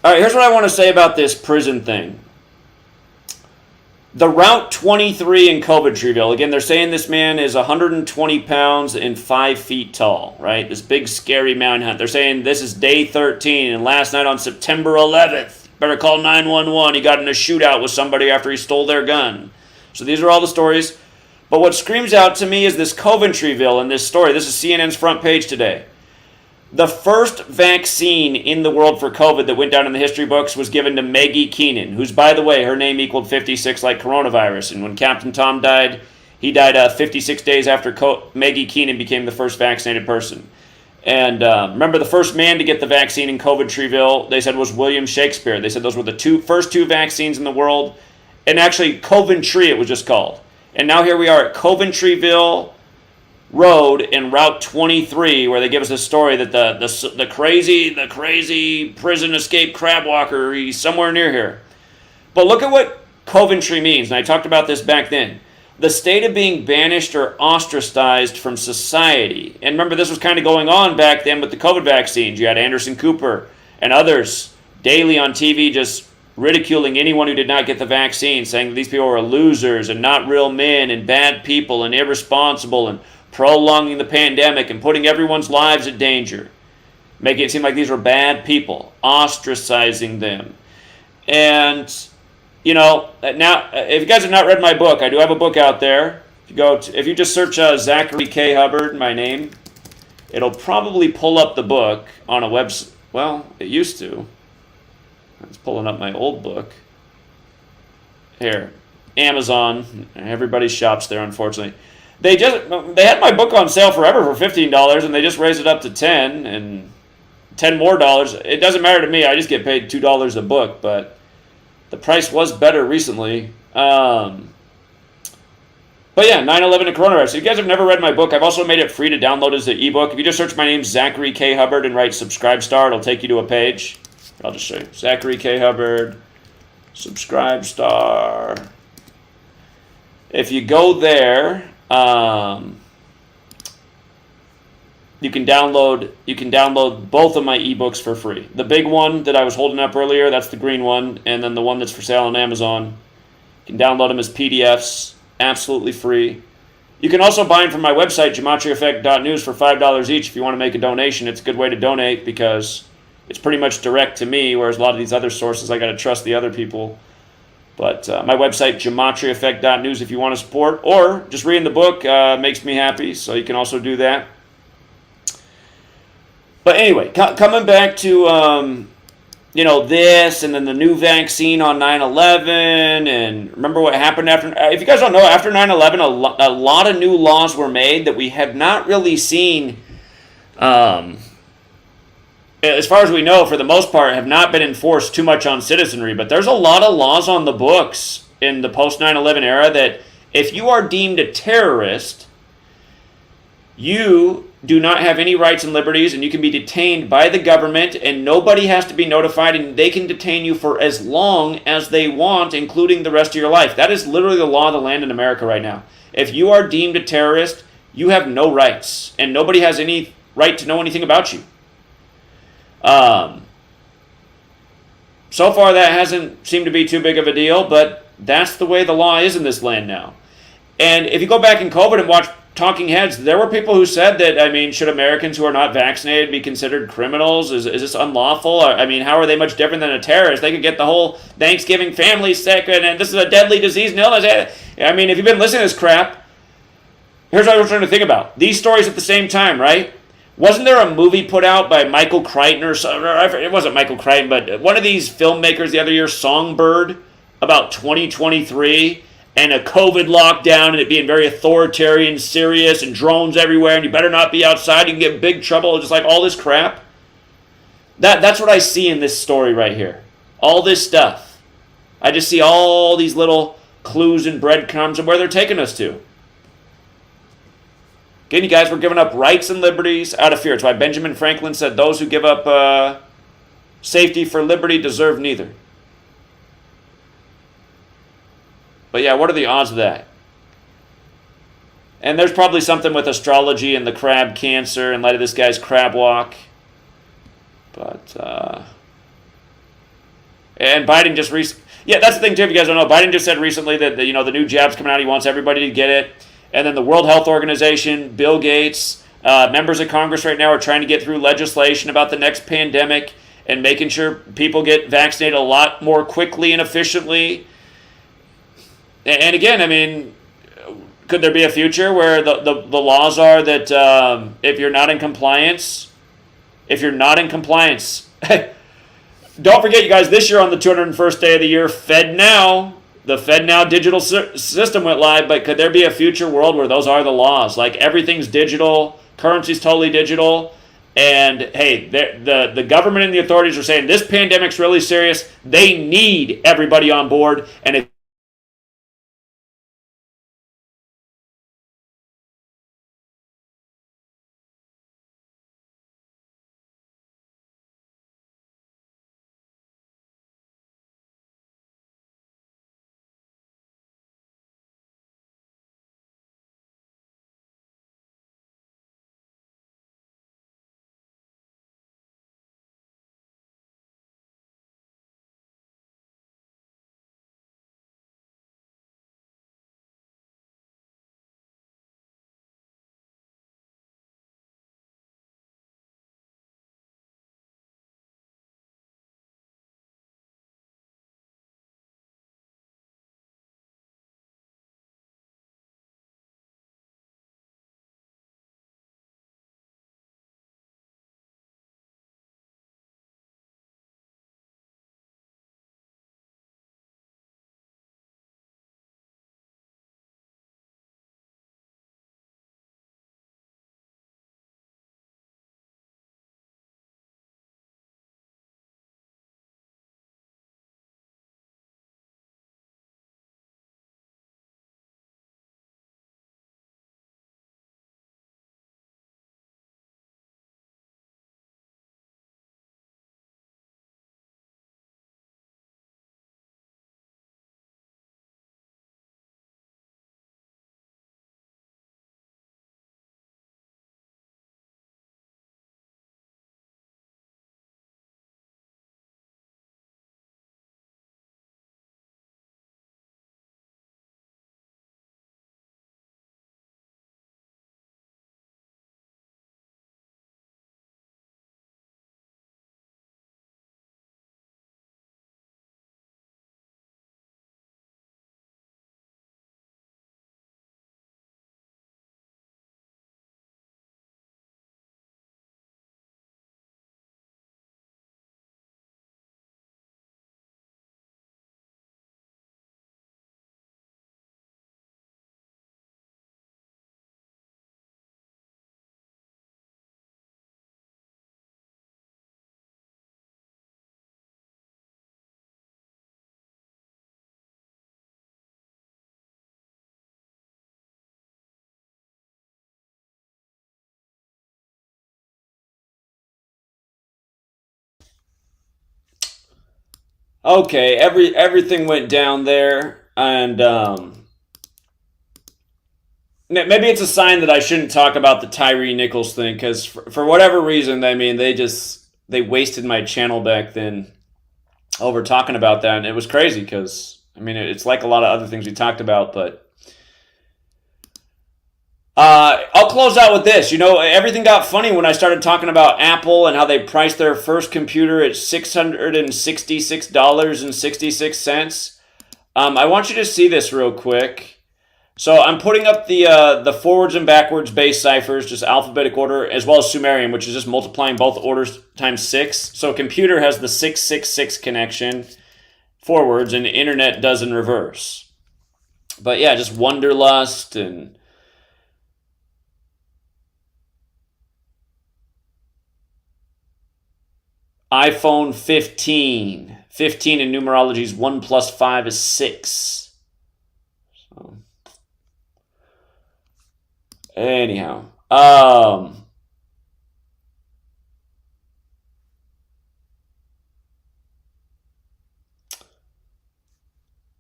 All right, here's what I want to say about this prison thing. The Route 23 in Coventreville, again, they're saying this man is 120 pounds and 5 feet tall, right? This big, scary mountain hunt. They're saying this is day 13, and last night on September 11th, better call 911, he got in a shootout with somebody after he stole their gun. So these are all the stories. But what screams out to me is this Coventreville in this story. This is CNN's front page today. The first vaccine in the world for COVID that went down in the history books was given to Maggie Keenan, who's, by the way, her name equaled 56 like coronavirus. And when Captain Tom died, he died 56 days after Maggie Keenan became the first vaccinated person. And remember, the first man to get the vaccine in Coventreville, they said, was William Shakespeare. They said those were the first two vaccines in the world. and actually Coventry it was just called. And now here we are at Coventryville Road in Route 23, where they give us a story that the crazy prison escape crab walker, he's somewhere near here. But look at what Coventry means, and I talked about this back then. The state of being banished or ostracized from society. And remember, this was kind of going on back then with the COVID vaccines. You had Anderson Cooper and others daily on TV just ridiculing anyone who did not get the vaccine, saying that these people were losers and not real men and bad people and irresponsible and prolonging the pandemic and putting everyone's lives in danger, making it seem like these were bad people, ostracizing them. And, you know, now, if you guys have not read my book, I do have a book out there. If you just search Zachary K. Hubbard, my name, it'll probably pull up the book on a website. Well, it used to. It's pulling up my old book. Here, Amazon. Everybody shops there, unfortunately. They had my book on sale forever for $15, and they just raised it up to $10 and $10 more. It doesn't matter to me. I just get paid $2 a book, but the price was better recently. But yeah, 9/11 and coronavirus. If you guys have never read my book, I've also made it free to download as an ebook. If you just search my name, Zachary K. Hubbard, and write subscribe star, it'll take you to a page. I'll just show you. Zachary K. Hubbard, subscribe star. If you go there, you can download both of my ebooks for free. The big one that I was holding up earlier, that's the green one, and then the one that's for sale on Amazon. You can download them as PDFs, absolutely free. You can also buy them from my website, GematriaEffectNews, for $5 each if you want to make a donation. It's a good way to donate because it's pretty much direct to me, whereas a lot of these other sources, I got to trust the other people. But my website, GematriaEffect.news, if you want to support, or just reading the book makes me happy, so you can also do that. But anyway, coming back to, this, and then the new vaccine on 9/11, and remember what happened after, if you guys don't know, after 9/11, a lot of new laws were made that we have not really seen, as far as we know, for the most part, have not been enforced too much on citizenry. But there's a lot of laws on the books in the post 9/11 era that if you are deemed a terrorist, you do not have any rights and liberties, and you can be detained by the government, and nobody has to be notified, and they can detain you for as long as they want, including the rest of your life. That is literally the law of the land in America right now. If you are deemed a terrorist, you have no rights, and nobody has any right to know anything about you. So far, that hasn't seemed to be too big of a deal, but that's the way the law is in this land now. And if you go back in COVID and watch Talking Heads, there were people who said that, should Americans who are not vaccinated be considered criminals? Is this unlawful? How are they much different than a terrorist? They could get the whole Thanksgiving family sick, and this is a deadly disease and illness. If you've been listening to this crap, here's what I was trying to think about. These stories at the same time, right? Wasn't there a movie put out by Michael Crichton or something? It wasn't Michael Crichton, but one of these filmmakers the other year, Songbird, about 2023, and a COVID lockdown, and it being very authoritarian, serious, and drones everywhere, and you better not be outside, you can get in big trouble, just like all this crap. That's what I see in this story right here. All this stuff. I just see all these little clues and breadcrumbs of where they're taking us to. Again, you guys, we're giving up rights and liberties out of fear. It's why Benjamin Franklin said those who give up safety for liberty deserve neither. But yeah, what are the odds of that? And there's probably something with astrology and the crab cancer in light of this guy's crab walk. But, and Biden just yeah, that's the thing too, if you guys don't know. Biden just said recently that, the new jab's coming out. He wants everybody to get it. And then the World Health Organization, Bill Gates, members of Congress right now are trying to get through legislation about the next pandemic and making sure people get vaccinated a lot more quickly and efficiently. And again, could there be a future where the laws are that if you're not in compliance, don't forget, you guys, this year on the 201st day of the year, the FedNow digital system went live, but could there be a future world where those are the laws? Like everything's digital, currency's totally digital, and hey, the government and the authorities are saying this pandemic's really serious. They need everybody on board, and if Okay, everything went down there, and maybe it's a sign that I shouldn't talk about the Tyree Nichols thing, because for whatever reason, I mean, they wasted my channel back then over talking about that, and it was crazy because, I mean, it's like a lot of other things we talked about, but I'll close out with this. You know, everything got funny when I started talking about Apple and how they priced their first computer at $666.66. I want you to see this real quick. So I'm putting up the forwards and backwards base ciphers, just alphabetic order, as well as Sumerian, which is just multiplying both orders times 6. So a computer has the 666 connection forwards, and the internet does in reverse. But yeah, just Wunderlust and iPhone 15. 15 in numerology is 1 plus 5 is 6. So, anyhow,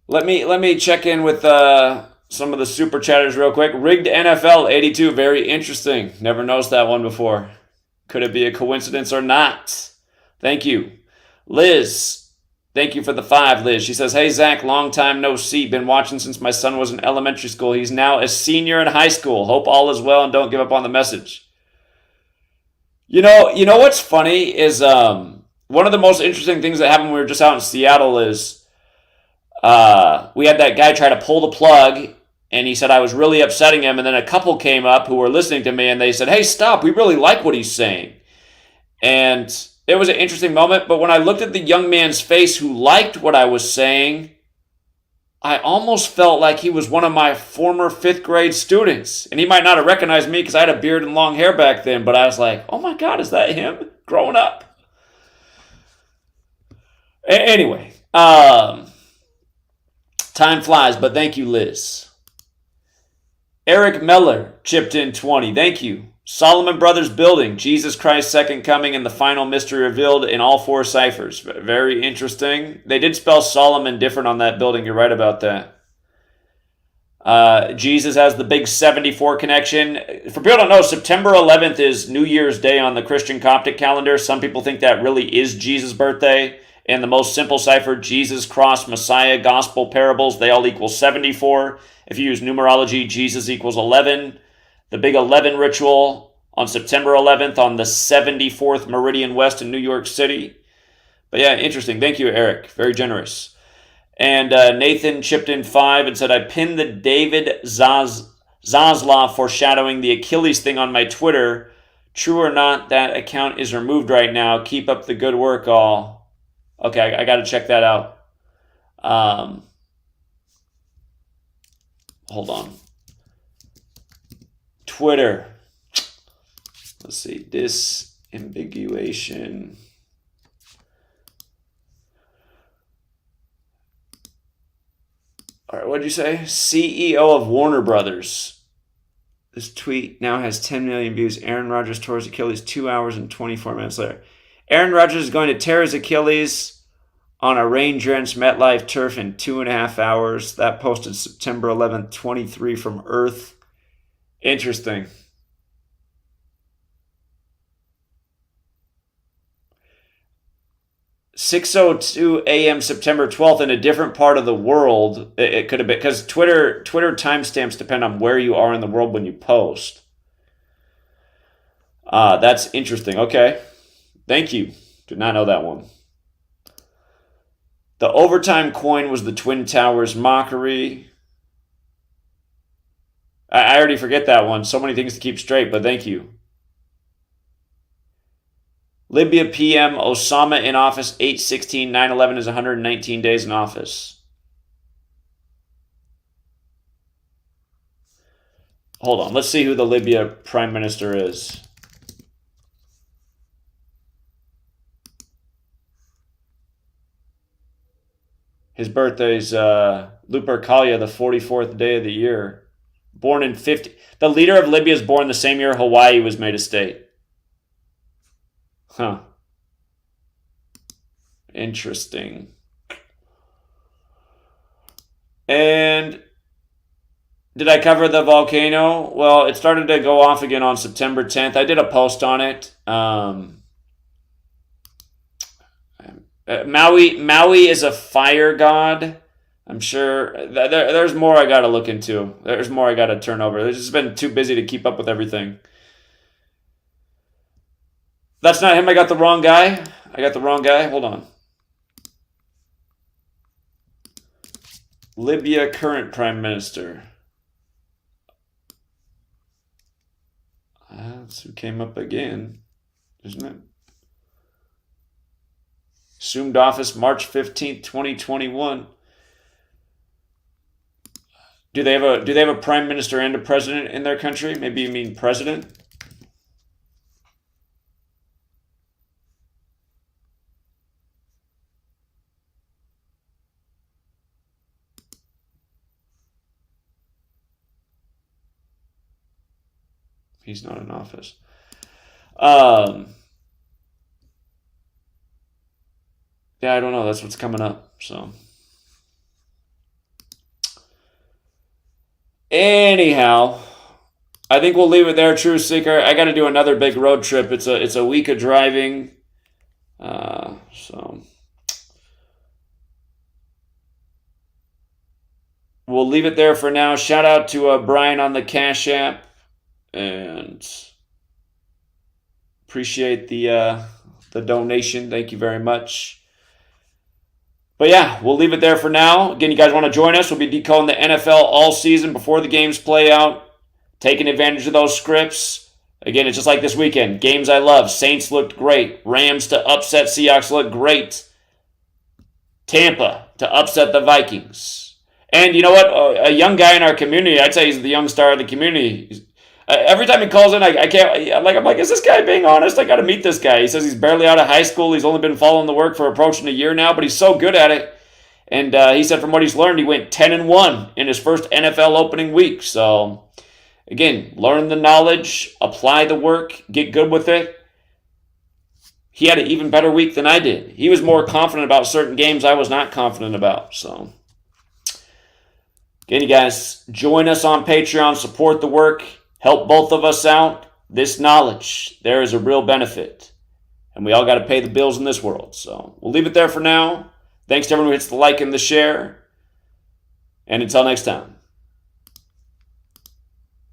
let me check in with some of the super chatters real quick. Rigged NFL 82, very interesting. Never noticed that one before. Could it be a coincidence or not? Thank you. Liz, thank you for the 5, Liz. She says, hey, Zach, long time no see. Been watching since my son was in elementary school. He's now a senior in high school. Hope all is well and don't give up on the message. You know what's funny is one of the most interesting things that happened when we were just out in Seattle is we had that guy try to pull the plug, and he said I was really upsetting him, and then a couple came up who were listening to me, and they said, hey, stop, we really like what he's saying. And it was an interesting moment, but when I looked at the young man's face who liked what I was saying, I almost felt like he was one of my former 5th grade students. And he might not have recognized me because I had a beard and long hair back then, but I was like, oh my God, is that him growing up? Anyway, time flies, but thank you, Liz. Eric Meller chipped in 20. Thank you. Solomon Brothers Building, Jesus Christ's Second Coming and the Final Mystery Revealed in all 4 ciphers. Very interesting. They did spell Solomon different on that building. You're right about that. Jesus has the big 74 connection. For people who don't know, September 11th is New Year's Day on the Christian Coptic calendar. Some people think that really is Jesus' birthday. And the most simple cipher, Jesus, Cross, Messiah, Gospel, Parables, they all equal 74. If you use numerology, Jesus equals 11. The big 11 ritual on September 11th on the 74th Meridian West in New York City. But yeah, interesting. Thank you, Eric. Very generous. And Nathan chipped in 5 and said, I pinned the David Zaslav foreshadowing the Achilles thing on my Twitter. True or not, that account is removed right now. Keep up the good work, all. Okay, I got to check that out. Hold on. Twitter. Let's see. Disambiguation. All right, what did you say? CEO of Warner Brothers. This tweet now has 10 million views. Aaron Rodgers tore his Achilles 2 hours and 24 minutes later. Aaron Rodgers is going to tear his Achilles on a rain-drenched MetLife turf in 2.5 hours. That posted September 11th, 23 from Earth. Interesting. .6:02 a.m. September 12th in a different part of the world. It could have been because Twitter timestamps depend on where you are in the world when you post. That's interesting. Okay. Thank you. Did not know that one. The overtime coin was the Twin Towers mockery. I already forget that one. So many things to keep straight, but thank you. Libya PM, Osama in office, 8/16, 9/11 is 119 days in office. Hold on, let's see who the Libya prime minister is. His birthday's Lupercalia, the 44th day of the year. Born in 50. The leader of Libya is born the same year Hawaii was made a state. Huh. Interesting. And did I cover the volcano? Well, it started to go off again on September 10th. I did a post on it. Maui is a fire god. I'm sure there's more I got to look into. There's more I got to turn over. It's just been too busy to keep up with everything. That's not him. I got the wrong guy. Hold on. Libya current prime minister. That's who came up again, isn't it? Assumed office March 15th, 2021. Do they have a prime minister and a president in their country? Maybe you mean president? He's not in office. Yeah, I don't know. That's what's coming up. So, anyhow, I think we'll leave it there, True Seeker. I got to do another big road trip. It's a week of driving. So we'll leave it there for now. Shout out to Brian on the Cash App, and appreciate the donation. Thank you very much. But yeah, we'll leave it there for now. Again, you guys want to join us? We'll be decoding the NFL all season before the games play out, taking advantage of those scripts. Again, it's just like this weekend. Games I love. Saints looked great. Rams to upset Seahawks looked great. Tampa to upset the Vikings. And you know what? A young guy in our community, I'd say he's the young star of the community. Every time he calls in, I can't. I'm like, is this guy being honest? I got to meet this guy. He says he's barely out of high school. He's only been following the work for approaching a year now, but he's so good at it. And he said from what he's learned, he went 10-1 in his first NFL opening week. So again, learn the knowledge, apply the work, get good with it. He had an even better week than I did. He was more confident about certain games I was not confident about. So again, you guys, join us on Patreon, support the work. Help both of us out. This knowledge, there is a real benefit. And we all got to pay the bills in this world. So we'll leave it there for now. Thanks to everyone who hits the like and the share. And until next time.